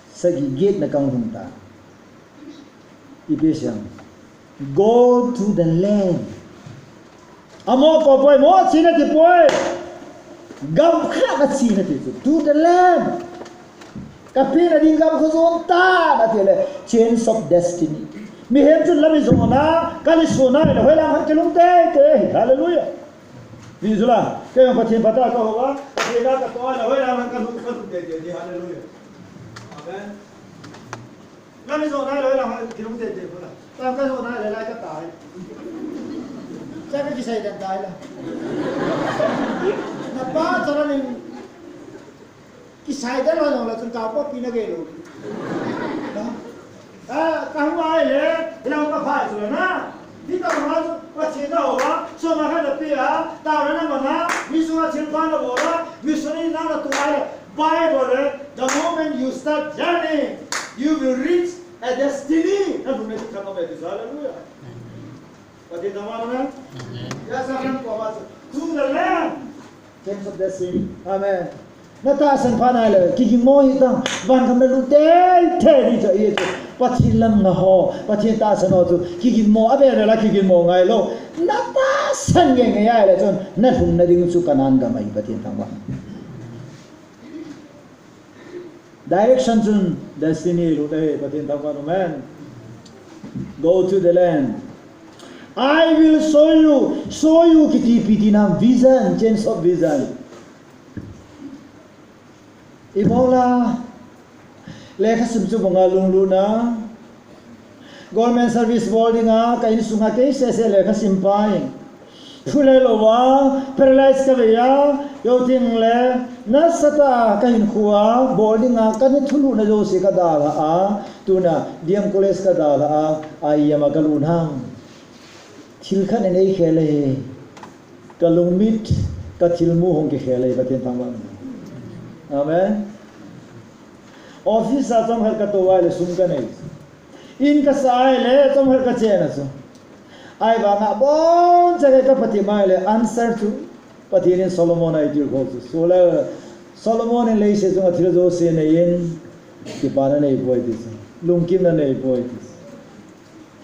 sagi gate na kang hunta Ephesians go to the land amo ko boy mo china ti boy gam kha na china ti to the land kapina ding gam ko zon ta na ti le change of destiny mi hem chu lami zo na kali sona na hola han kelung te hallelujah Vizula, kaya ang Pathen bata ko ba? Pathen na ka to na hola han kan te hallelujah. Amen. Lami zo na hola han kelung te hola. Ta ka zo na la ka tai. Sa ka kisay dan tai la. Na pa tsara ni kisay dan lo la tun ka po pinagelo. Kahumai le, ilang pa so na. Dito mga Pathen na ba? So mga pia, tao na mga miso na silpa na bola, miso na na tuwa. Bible, the moment you start journey, you will reach a destiny. Na bumili ka pa dito. Hallelujah. Pathen naman na. Yes, amen po ba? To the land. Change of destiny. Amen. Natasan pa na le, kikimo itang ban kami lutel te dito ito. Pathen lam na ho, Pathen tasan ho tu, kikimo abe na kikimo ngai lo. Natasan yang ngaya le ton, nathum na ding su kanan gamay Pathen tangwa. Direction tun destiny lo te Pathen tangwa no man. Go to the land. I will show you kiti piti na vision, change of vision. Ibola lekha sumchu bonga lunglu na government service boarding a kain sunga ke se lekha simpai phule lowa paralyze ka veya yoting le nasata kain khuwa boarding a kan thulu na jo se ka dala a tuna diam college ka dala a ayama kalunhang thilkhan nei khele kalungmit ka thilmu hong ke khele Pathen thamwa amen office sa tom har ka to wale sum ka nei in ka sai le tom har ka chena so ai ba nga bon jage ka pati mai le answer to Pathen Solomon ai dir ko so la Solomon le se so thil jo se nei in kipa na nei boy dis lungkim na nei boy dis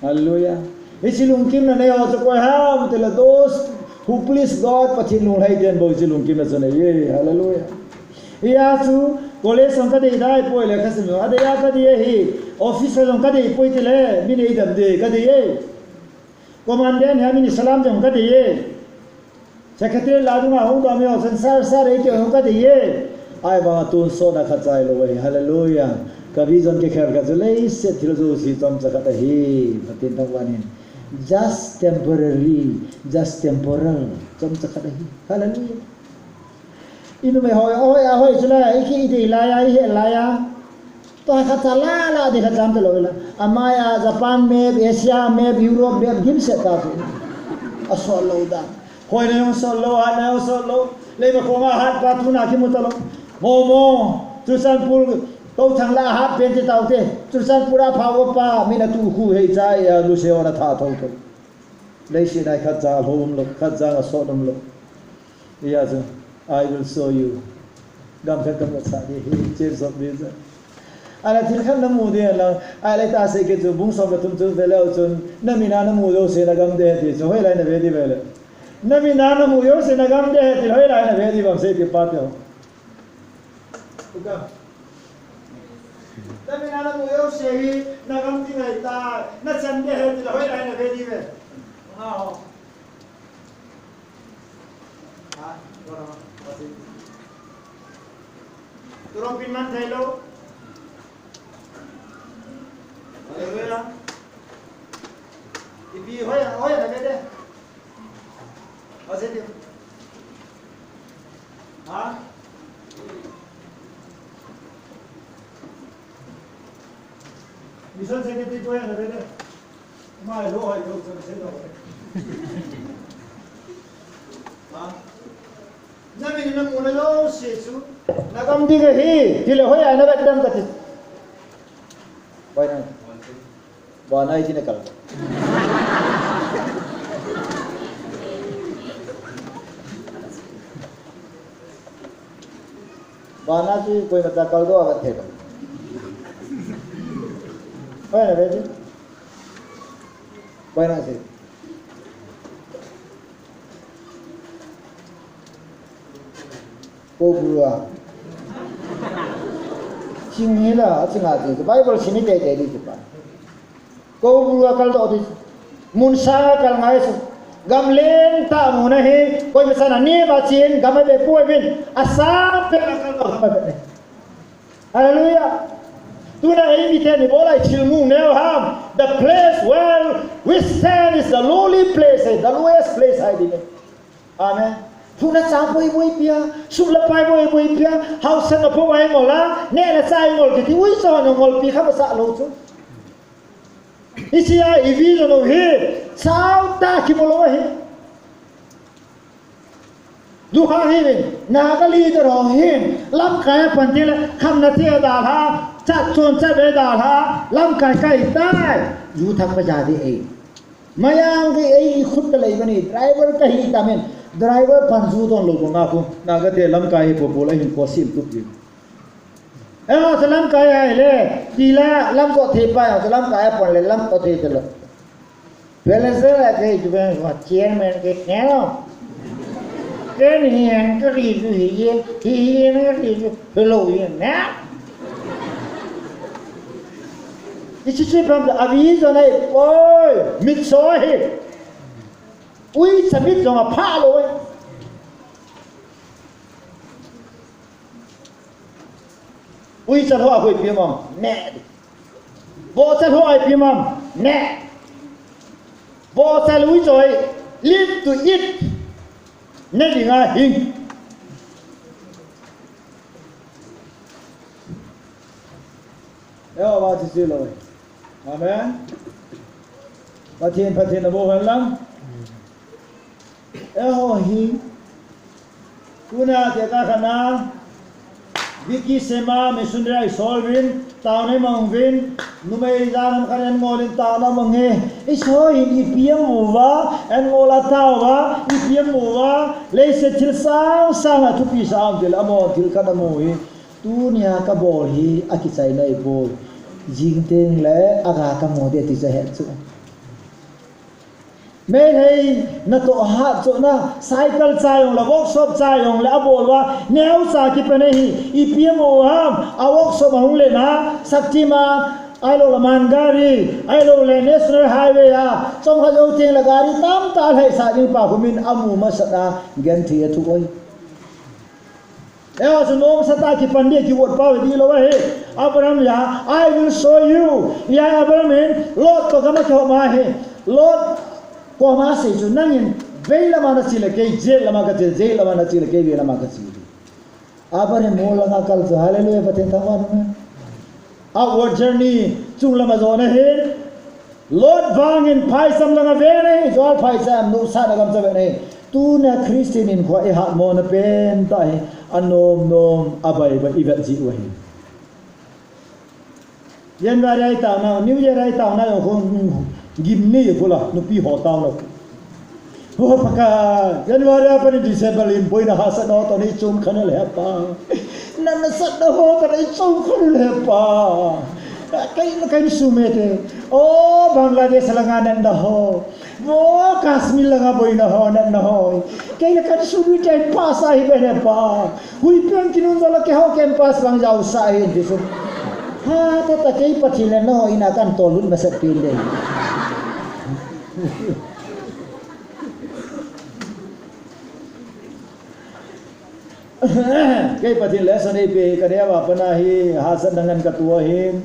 hallelujah isi lungkim na nei o so ko ha mutela dos who please God Pathen lung hai den bo si lungkim na so nei hallelujah Iasu college sangka de dai poi le khasim ade ya ka de hi officer sangka de poi te le mi nei dam de ka de ye commandant ha mi ni salam jam ka de ye secretary la du ma hong do me o sansar sa re ke hong ka de ye ai ba tun so da kha chai lo we hallelujah kabhi jon ke khair ka jole se thil jo si tom cha ka ta hi Pathen tawani just temporary just temporal tom cha ka hi hallelujah inu me hoi chula iki ide laya ihe laya to khatala la de khatam te loila amaya Japan map Asia map Europe map gim se ta fi asolo da hoi ne solo ana solo le ma ko ma hat pa tu na ki mutalo momo tu san pul to thang la hat pen te tau te tu san pura phaw pa mina tu khu hei chai lu se ona tha thau to le si nai khat ja hom lo khat ja so dom lo ya zo I will show you gam khat kam sa di change of visa ala til khan namu de la ala ta se ke zo bung so ba tum tum velo chun namina namu yo se na gam de ti so hoi lai na ve di vele namina namu yo se na gam de ti hoi lai na ve di bam se ke pa te ho uka namina namu yo se hi na gam ti ngai ta na chan de he ti hoi lai na ve di ve ha ho ha turong pinman thai lo Hallelujah. Ipi hoya na kede. Ase dia. Ha? Misal saya kete hoya na kede. Mai lo hoya lo se do. Ha? Nabi ni nam unalo sesu. Nagam diga hi. Dile hoya na bedam kate. Why not? Bana ini nak kalau. Bana tu koi mata kalau doa kat theta. Why not betul? Why not sih? Kau buruah. Jingho chinga ji Bible sini de de di pa ko bua kal do di munsa kal ngai su gam len ta mu na hi koi besana ni ba chin gam be poi bin asa pe kal do ha be hallelujah tu na ei mi te ni bola chilmu ne ham the place where we stand is the lowly place the lowest place I did amen tu na cha boi pia sum la pai boi pia how san no po ai mola ne na sai ngol ki ui so no ngol pi kha ba sa lo chu isia ivi no he sao ta ki mo lo he du ha he na ka li to ro he lam kai pan ti la kham na ti da ha cha chon cha be da ha lam kai kai tai yu thak pa ja di ei mayang ki ei khut ta lai bani driver ka hi ta men driver panju don lo nga ko naga te lam kai popol ai ko sim tu ji salam kai ai le tila lam ko the pa salam kai pon le lam ko the chalo vele se la ke ju ben wa chairman ke no ke ni an ka ri ju hi na ri ju hello ye na ichi che pam aviso nei oi mit so he ui sabit zo ma pha lo ui sa ho hoi pi mam ne bo sa ho ai pi mam ne bo sa lui rồi live to eat ne dinga hing eo ba chi lo amen Pathen na bo han lang eo hi kuna te ka khana Viki sema mesundrai solvin taune mongvin numei janam karen ngolin tauna monge iso in ipiam muwa en ngola tawa ipiam muwa leise thil sang a thupi sang dil amo thil kana moi tunia ka bol hi akichai nai bol jing teng le aga ka mode ti cha het chu mấy thầy nó tổ hạ chỗ na cycle chạy ông là workshop chạy ông là bol wa nếu sa ki pe nei ipm o ham a workshop ông le na saktima ai lo la man gari ai lo le national highway a trong ha jo ting la gari tam ta hai sa jing pa ko min amu MASAT a gen thi thu oi eo so nom sata ki pande ki wot pa di lo he Abraham ya I will show you ya Abraham Lot to kama ko ma he Lot ko ma se chu nangin veila mana chile ke je lama ka je lama na chile ke veila ma ka chile abare mola nga kal hallelujah Pathen thaman outward journey chung lama zo na hin Lord vang in phai sam langa ve nei zo phai sam nu sa na gam cha ve nei tu na Christian in khwa e ha mo na pen tai anom nom abai ba ivat ji wa hin yan va rai ta na new year rai ta na yo khong gim ni pula nu pi ho ta na ho paka yan va ra pa ni December in boina ha sa no to ni chum khana le pa na na sa da ho ta ni chum khana le pa kai sumete oh Bangladesh langanan da ho oh Kashmir langa boina ho nan na ho kai kan sumite pa sa hi bene pa hui pen kinun dala ke ho campus bang jau sa hi disu ha ta kai Pathen no ina kan tolun masat pin de kai Pathen lesson ei pe ka dewa pana hi hasan dangan katua hin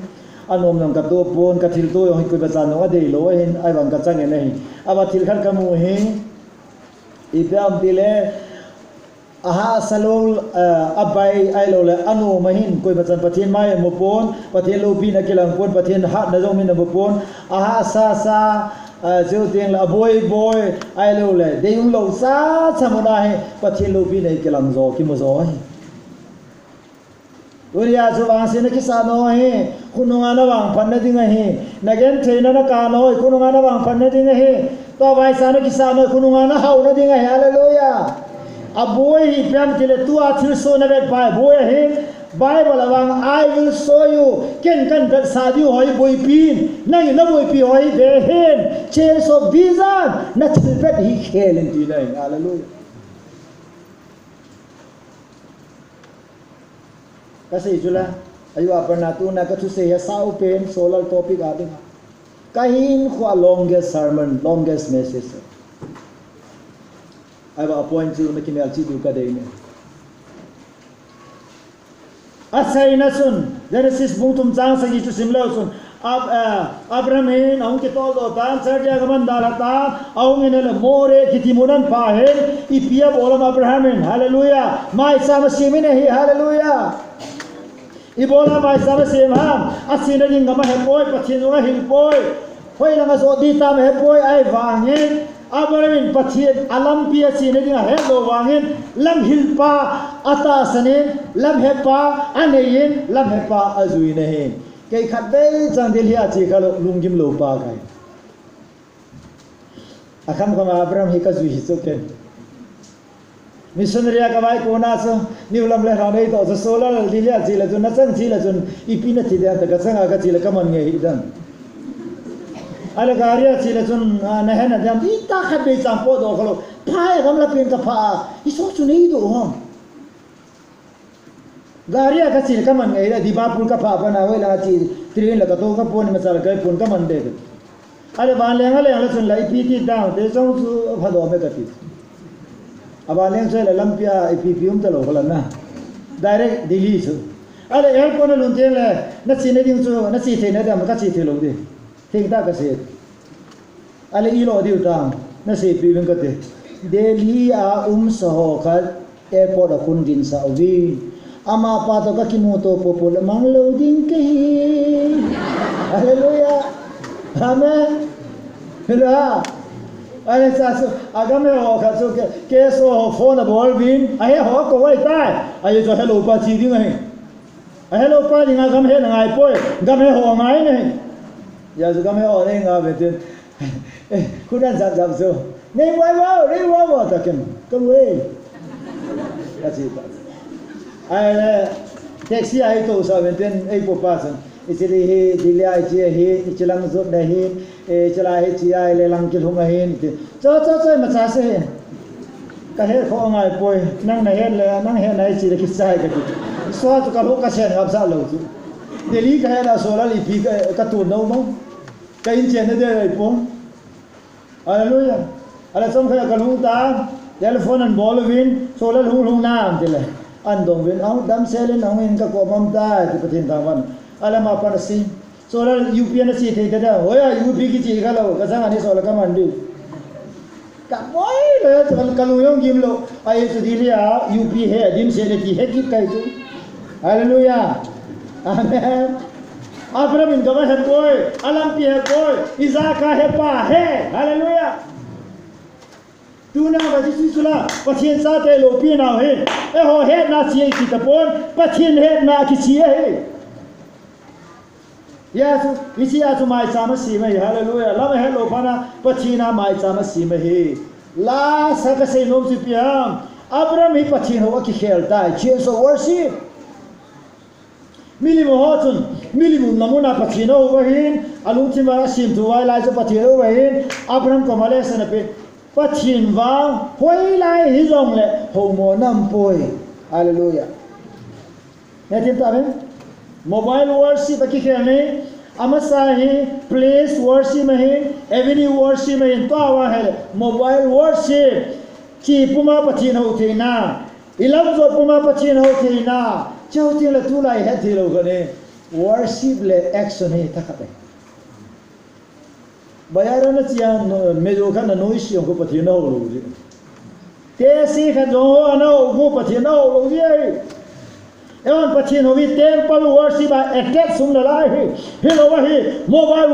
anom nang katua pon kathil to yo ko basan no ade lo hin ai bang ka chang nei aba thil khan kamu hi ipam dile aha salol abai ai lo le anu mahin koi basan Pathen mai mo pon Pathen lo bi na kelang pon Pathen hat na jong min na mo pon aha sa zeu tiang la boy ai lo le de yung lo sa chamona he Pathen lo bi nei kelang zo ki mo zo hi Uriya so wang sina kisano he kununga na wang panna dinga he nagen trainer na kano kununga na wang panna dinga he to vai sana kisano kununga na hau na dinga he hallelujah aboy hi pam tile tua thil so na vet pai boy he Bible awang I will show you ken kan vet sadi hoi boy pin na boy pi hoi de hen change of vision na thil vet hi khelen ti nai hallelujah kasi jula ayu aparna tu na ka tu se ya sau pen Sholal topic adi kahin khwa longest sermon longest message I will appoint you making al chi du ka de ne asai na sun Genesis bungtum chang sa tu simlo sun Abraham hin aung ke tol do tan sarja gaman dalata aung ene le more kitimunan pa hen ipia bolam Abraham hin hallelujah mai sama simine hi hallelujah ibola mai sama semham asina dinga ma hepoi Pathenunga hilpoi hoi langa so di tam hepoi ai wangin abarin Pathen alam pia sina dinga hello wangin lam hilpa atasanin lam hepa anein lam hepa azuine he kai khat be chang dil hi chi khalo lungim lo pa kai akham kama Abraham hi ka zui hi choken missionary ka vai kona so niulam le ranei to so Sholal dilia chila chun na chang chila chun ipina thida ta ka changa ka chila kaman nge hidan ala garia chila chun na hena dam ita kha be chang po do khalo phai gam la pin ka pha iso chu nei do hom garia ka chila kaman nge ida dibapur ka pha bana wei la chi train la ka to ka pon ma chal kai pon ka man de ala ban le ngale ala chun la ipiti down de chong chu pha do me ka ti abaleng so la lampia ipipium ta lo kholana direct Delhi so ale airport na lunte le na chine ding so na chi the na dam ka chi the lo de thing ta ka se ale I lo diu ta na se pi wing ka te Delhi a so khat airport a kun din sa wi ama pa to ka kimoto popol mang lo ding ke hallelujah amen hela ai sa so agame ho ka so ke so phone bol bin ai ho ko wai tai ai so hello pa chi ding ai hello pa ding agam he ngai poi gam he ho ngai nei ya so gam he ho nei nga be tin ku dan sa jam so nei wa ta ken kom we ya chi pa ai taxi ai to sa ben tin ai po pa san isili he dilia chi he chilang zot da he chala he chi ai le lang kil hung hin cho ma cha se ka he kho ngai poi nang na he le nang he nai chi le ki sai ka ti so to ka lo ka sen ngap sa lo chu Delhi ka he na Sholal ipi ka tu no mo ka in chen de ai po hallelujah ala som kha ka lu ta telephone an bol win Sholal hung na am tile an dong win au dam selen ang in ka ko mam ta ti Pathen tawan ala ma pa si Sholal UP na si the da hoya UP ki chi ka lo ka sang ani Sholal ka man di cả mỗi là cái lối ông kim lộ ai cho đi là UP he dim sẽ để thì hết kịp cái chú hallelujah amen Abraham in gama he boy alam pi he boy Isaac he pa he hallelujah tu na ba chi sula Pathen sa te lo pi nào he e ho he na chi ki ta pon Pathen he na ki chi he Yes, isi asu mai sama si mai hallelujah. Lama hello pana Pathena mai sama si mai. La saka se nom si piam. Abraham hi Pathen ho ki khel tai. Cheers of worship. Milimu hotun, milimu namuna Pathen ho wahin. Aluti mara sim tu wai lai sa Pathen ho wahin. Abraham ko male sana pe Pathen wang hoi lai hi jong le ho mo nam poi. Hallelujah. Ya tim ta ben? Mobile worship ki khane amasahi place worship mahin avenue worship mahin to awa hai mobile worship chi puma Pathen ho theina ilam zo puma Pathen ho theina chau ti la tu lai he thilo gane worship le action he thakate bayara na chia mejo khan na noi si ko Pathen ho lo ji te si kha jong ho ana ko Pathen ho lo ji Ewan Pathen ho vi temple worship attach sum dalai hello wahi mobile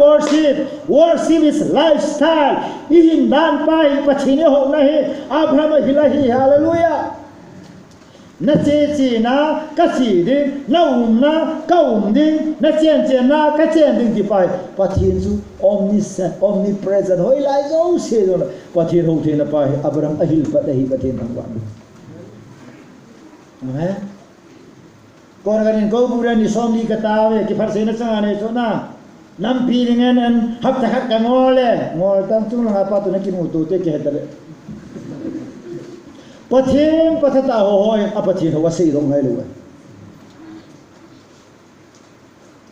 worship is lifestyle ihin dan pai Pathen ho nahi Abraham hilahi hallelujah na che na ka si ding na ka ding na chen na ka chen ding ti pai Pathen su omnipresent hoi lai zo se do Pathen ho the na pai Abraham ahil padahi Pathen bangwan amen Kau nak kau bukan ni som di ketawa, kipar sini sangat ni sona. Nampi dengan an hak tak hak ngol tam tu lang apa tu nak kimu tu te kehadal. Pathen pathata hoi apa Pathen ho wasi dong hai lu.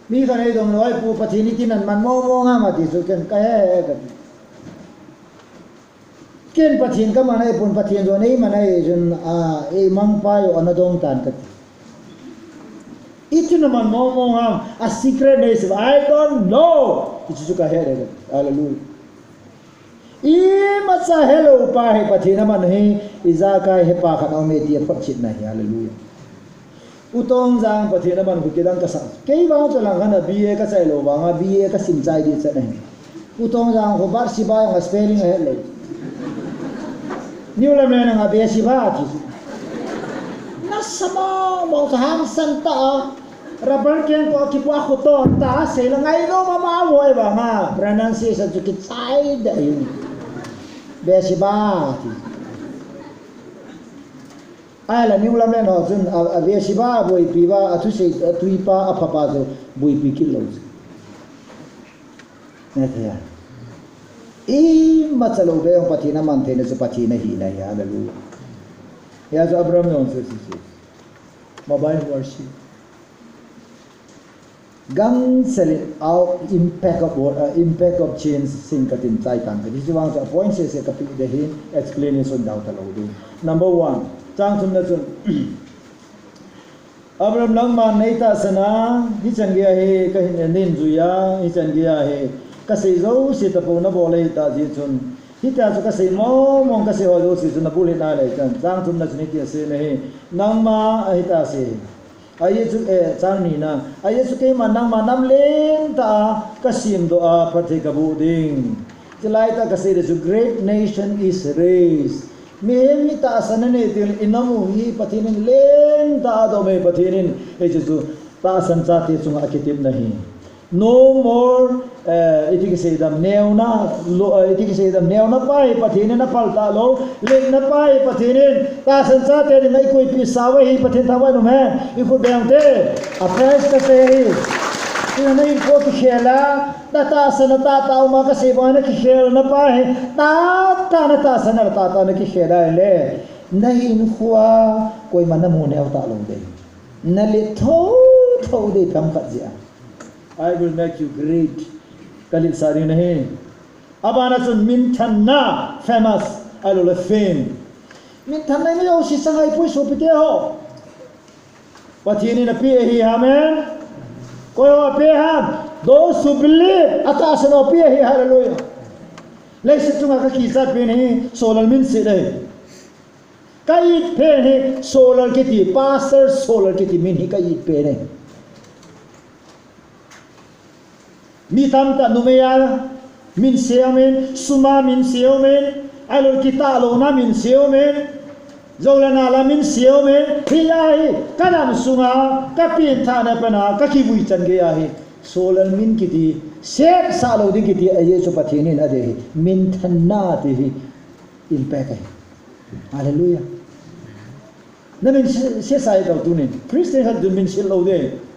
Mi kan ai dong loi pu Pathen ni kinan man mo nga mati su kan kae kan. Ken Pathen ka manai pun Pathen do nei manai jun e mang pa yo anadong tan kat. Itu nama ngomong a secret is I don't know. Itu juga hele. Hallelujah. I masa hello pa he Pathen man he izaka he pa khan aumleh dia phachit nahi. Hallelujah. Utong jang Pathen man ku KIDANG ka sa. Kei ba to lang kana BA ka sai lo ba nga BA ka sim chai di sa nahi. Utong jang ko bar siba nga spelling hele. Niu la me nga BA siba ti. Sama mau sahang santa rubber ken ko kipa ko to ta se la ngai no mama wo ba ma pronunciation to kit side in besiba ala ni ulam le no jun a besiba boi piba atu se tuipa apapa zo boi pi kilo ne ya matsalo be on Pathen man the ne so Pathen hi la ya lalu ya jo Abraham no se mobile worship gang selling out impact of change sing katin chai tan ka this wang sa point se kapi de hin explanation daw ta lo du number 1 chang chum na chun Abraham lang man nei ta sana hi chan gya he ka hin nin zuya hi chan gya he ka se zo si ta po na bo le ta ji chun Kita suka say mo mong kasi holo si na bulit na lai kan chang tum na chini se ne nang ma ahita se aye chu chang ni na aye chu ke man nang ma nam len ta kasim do a pathe ka bu ding tilai ta kasi the great nation is raised me mi ta sanane til inamu hi Pathen len ta do me Pathen e chu ta san cha te chunga akitim nahi no more itikisayam neona itikisayam neona pai Pathen na palta lo len na pai Pathen ta sansa te ngai koi pisawa hi Pathen thawa no me iku beangte apres ta te ina nei ko khela ta sana ta uma ka sebana ki khel na pai ta sana ta na ki khela le nahin khwa koi mana mu ne ta lo de na le tho de tham khat ja I will make you great. Kalit sari nahi. Abana chun min channa famous. Alula fame. Min channa ni yo si sangai pui so pite ho. Pathen na pi hi amen. Koi wa pe ham. Those who believe atas no pi hi hallelujah. lấy sự chunga các kỳ sát bên này Sholal min sĩ đây cái ít bên này Sholal cái gì pastor Sholal cái gì min hi cái ít bên này mi tam ta numeya min siêu men suma min siêu men alor kita lo na min siêu men Zolana la min siêu men hi ai cái nam sunga cái pin tha na pana cái ki vui chan ge ai Sholal min kiti set sa lo di kiti aye so Pathenin ade min thanna ti impact ai hallelujah na min se sai do tunin Christian had dun min sil lo de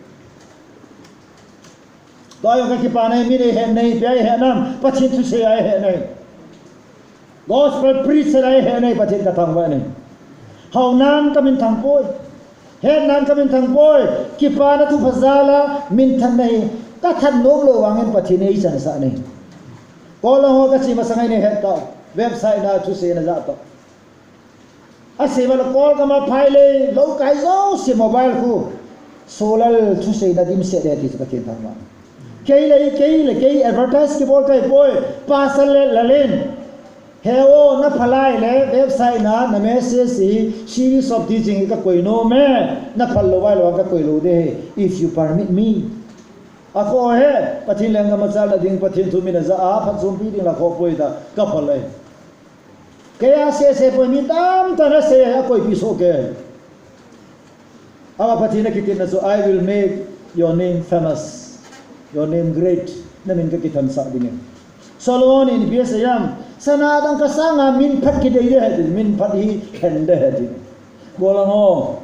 Doi ka kipa nei mi nei he nei pe he nam Pathen tu se ai he nei gospel preacher ai he nei Pathen ka thang wa nei hau nan ka min thang poi he nan ka min thang poi kipa na tu phazala min than nei ka than nom lo wangen Pathen ei chan sa nei ko lo ho ka chi ma sangai nei he ta website na tu se na za ta ase wala call ka ma phai le lo kai zo se mobile ku Sholal tu se na dim se de ti Pathen thang wa cái advertise cái bol cái boy pasal le len heo na phalai le website na message si series of teaching ka koi no me na phalo wai lo ka koi lo de if you permit me ako he Pathen lenga machal la ding Pathen thu mi na za a phachom pi ding la kho poi da ka phalai kaya se poi mi tam ta na se a koi pi so ke awa Pathen na kitin na so I will make your name famous your name great namin ka kitan sa dingin Solomon in biasayam sanadang kasanga min phat ki dei de min phat hi khen de he golang ho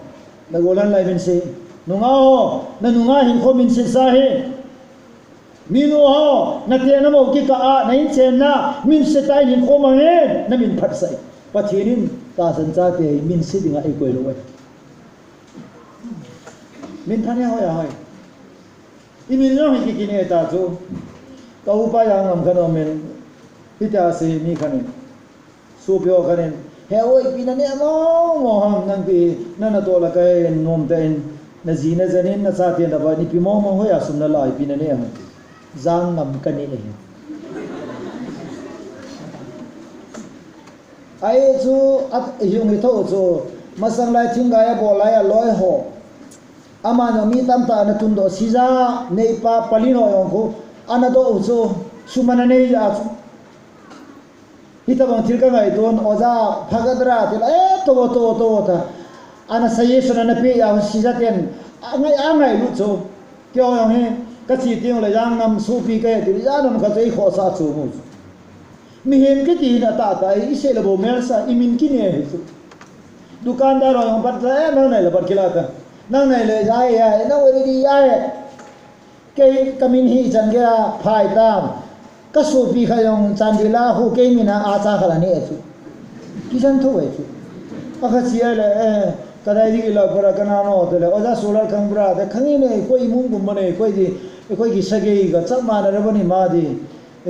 na golan lai min se nunga ho na nunga HINKHO min se sa he minu ho na te na mo ki ka a na in chen na min se tai HINKHO ma he na min phat sai Pathenin ta san cha te min se dinga ai koi lo wai min phan ya ho ya hoi imin no hi ki ne ta chu ka upa yang am khano men pita se mi khanin su pyo khanin he oi pina ne mo ham nang pi nana to la kai nom ten na ji na zanin na sa te da ba ni pi mo ho ya sum na lai pina ne ha zang ngam ka ni ai chu at yung hi tho chu masang lai thing ga ya bo lai ya loi ho amano mi tam ta na tundo siza nei pa palino yong ko anado uso sumana nei ya hita bang thil ka ngai don oza phagadra til to ta ana sayesona na pe ya siza ten angai lu cho kyo yong he ka chi ting la yang nam su pi ke til ya nam ka chei kho sa chu mu mi hem ke ti na ta i se la bo mel sa imin ki ne dukandar yong pat la na nei la pat kilata nang này lời giải à nó vừa đi giải cái camin hi chân kia phải tam cái số pi khai ông chân đi la hu cái mình à cha khai là nè chú cái chân thôi chú cái gì là cái này đi là bữa cái nào nó thì là ở ra Sholal khang bra thì khang ini này coi mung bùm này coi gì coi cái sao cái chắc mà là bữa này mà đi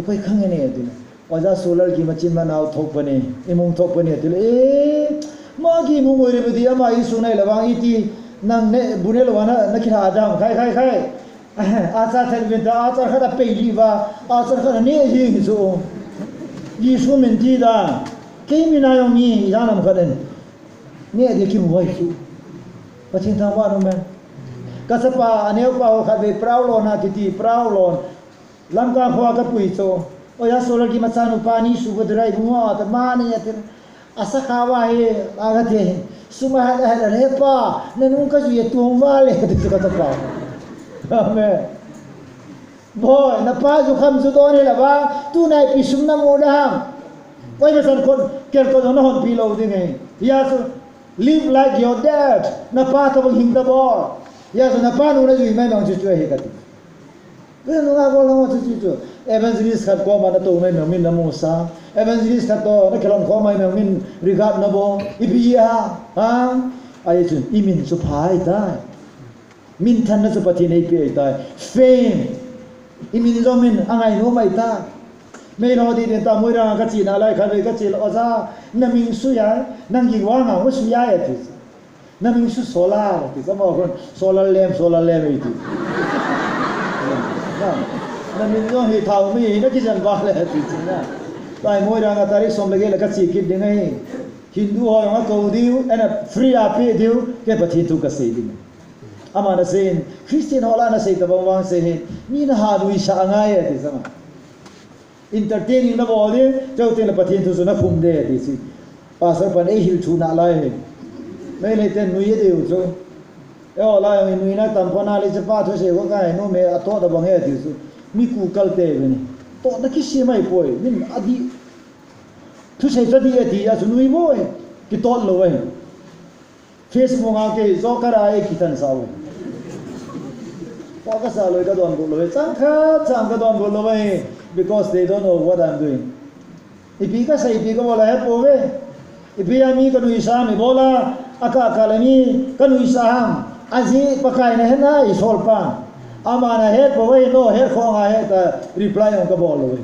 coi khang ini thì ở ra Sholal cái mà chín mà nào thóc bữa này mung thóc bữa này thì là mà cái mung người bây giờ mà isu này là bang iti nang ne bunelo wana nakira adam khai acha thelventa acha khada peili wa acha khada ne ji so ji su men ti da ke mi na yo mi yanam khaden ne de ki mo su Pathen thang wa no men ka sapa aneu pa kha ve praulo na kiti praulon lamka khwa ka pui so oya Sholal ki machanu pani su godrai bunga ta mani yatir asa khawa he agate suma hada repa nanung ka ju tuang wale tu kata pa amen boy na pa ju kham ju don la ba tu nai pi sum na mo dam wai ma san kon ker ko no hon pi lo ding ai ya so live like your dad na pa ta bang hing da bo ya so na pa nu na ju mai nong ju chu he ka ti we no ga ko lo chu chu evangelist khat ko ma na to mai min na mo sa evangelist khat to na kelon ko mai min regard na bo ibia ha ai chu imin su phai dai min than na su Pathen ei pe dai fame imin zo min angai no mai ta me no di den ta moi ra ka chi na lai kha ve ka chi lo za na min su ya nang gi wa nga wo su ya ya ti na min su Sholal ti sa mo kon Sholal lem ei ti na min zo hi thau mi na ki jan ba le ti chi na tai moi ranga tari som lege la ka chi kit ding ai Hindu ho nga ko diu and free api diu ke Pathen thu ka sei ding ama na sein Christian hola na sei ta bang se he ni na ha lui sa ngai ti sama entertaining na boli chau te na Pathen thu na khum de ti si pastor pan e hil thu na lai mai le ten nui de u cho eo la nui na tam pona le pa thu se ko kai no me a to da bang e ti su mi ku kal te ni to na ki si mai poi min adi thu se ta di ti a su nui moi ki to lo we Facebook nga ke zo kara e ki tan sa we ko ka sa lo ka don ko lo we chang ka don ko lo we because they don't know what I'm doing ipi ka sa ipi ko wala he po we ipi ami ka nui sa mi bola aka kalami ka nui sa ham aji pakai na he na isol pa ama na he po we no he kho nga he ta reply on ka bol we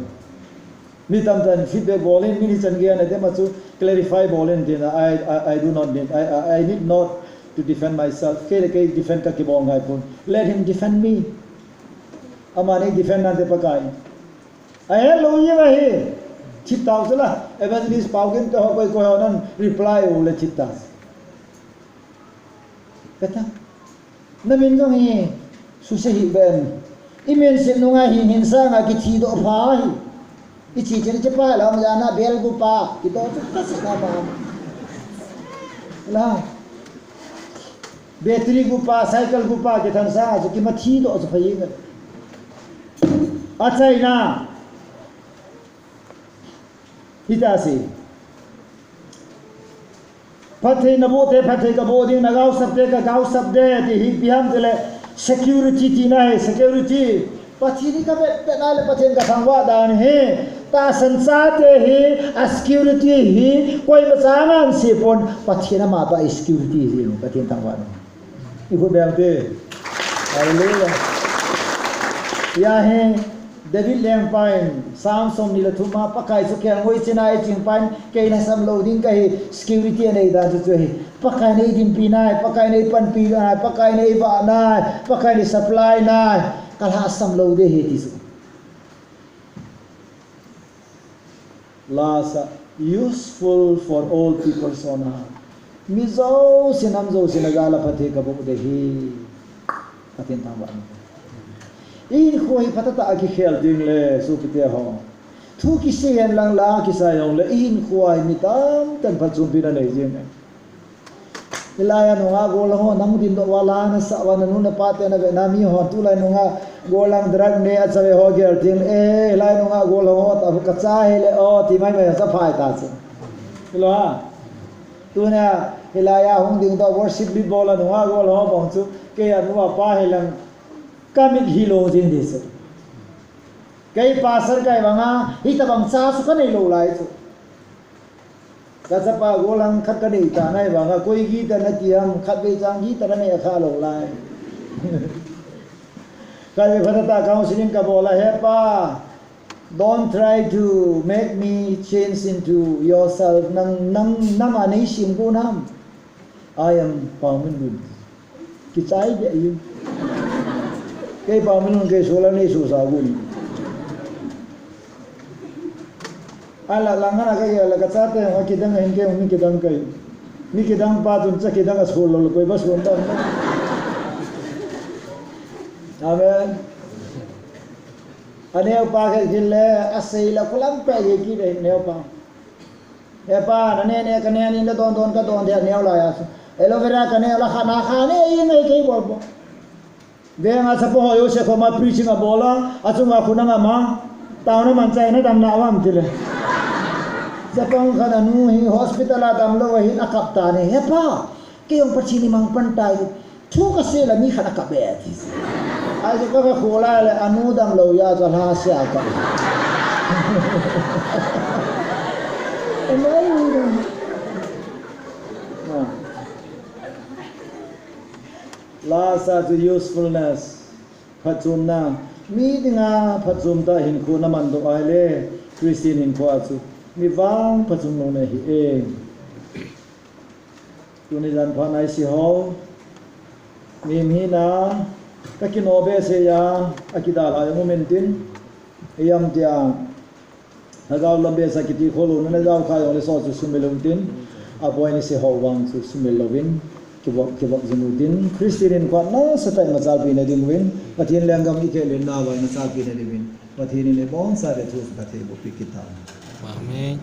mi tam tan feedback bolin mi ni chan ge na de ma chu clarify bolin din I do not need I need not to defend myself ke defend ka ki bol ngai pun let him defend me ama ne defend na de pakai ai lo ye ba he chip tao chu la evangelist Paokhokai to ko ko nan reply u le chip ta kata na min jong hi su se hi ben imen se no nga hi hin sa nga ki thi do pha hi ichi chen che pa la ma na bel gu pa ki to ta sa na ma la battery gu pa cycle gu pa ki than sa so ki ma thi do so phai nga achai na hita si Pathen na bo te Pathen ka bo ding na gau sab de ti hi piam te le security ti na hai security Pathen ka bet na le Pathen ka thangwa dan he ta sansa te hi a security hi koi ma changan se pon Pathen ma ba security hi Pathen thangwa no I ko bang te hallelujah ya he David leng pain sam som ni la thuma pakai so kyang hoi chinai ching pan ke na sam loading ka hi security nei da chu hi pakai nei dim pi nai pakai nei pan pi nai pakai nei ba nai pakai nei supply nai kal ha sam lo de he ti su lasa useful for all people sona mi zo sinam zo sinagala pathe ka bu de hi Pathen ta ba in khoi patata aki khel ding le su pite ho thu ki se yan lang la ki sa yong le in khoi mi tam tan phachom pina nei jing ilaya no nga gol ho nang din do wala na sa wa na nu na pa te na ve na mi ho tu lai no nga golang drag ne a chave ho gel ding e lai no nga gol ho ta ka cha he le o ti mai mai sa phai ta che lo ha tu na ilaya hong ding do worship bi bola no nga gol ho bong chu ke ya nu pa he lang kamik hilo jin dis kai pasar kai wanga hita bang cha su ka nei lo lai chu ka cha pa golang khat ka nei ta nai wanga koi gi ta na tiam khat be chang gi ta na kha lo lai kai phata counseling ka bola he pa don't try to make me change into yourself nang ani sim gu nam I am permanent ki chai be you cái bao mình cái số là này số sao cũng anh là lăng cái là cái sát thế mà KIDANG hình cái mình KIDANG cái mi KIDANG ba tuần chắc KIDANG số là cái bớt số đó amen anh em ba cái gì là asai là có lắm cái gì kia đấy neo pa nè cái này nó don cái don thì neo lại aloe vera cái này là khana này cái bộ Dia nga sa po yo se ko ma preaching a bola achunga khuna nga ma tauna man chai na dam na awam tile sa pong khana nu hi hospital a dam lo hi akap ta ne he pa ke yong pachini mang pantai thu ka se la mi khana ka be thi ai so ka khola le anu dam lo ya cha ha sia ka lasa to usefulness phachom na mi dinga phachom ta HINKHO na man do ai le Christian HINKHO achu mi wang phachom no ne hi e tuni jan phan ai si ho mi mi na ka ki no be se ya akida la mo mentin yam tia na dau lambe sakiti kholu na dau kha yong le so chu sumeludin apoi ni se howang chu sumelovin kibok jinudin Christian kwa na satai machal pi na dingwin pathin langam ikhelin na wa na cha pi na dingwin pathin ni bon sa re thu pathe bo pi kitam Amen.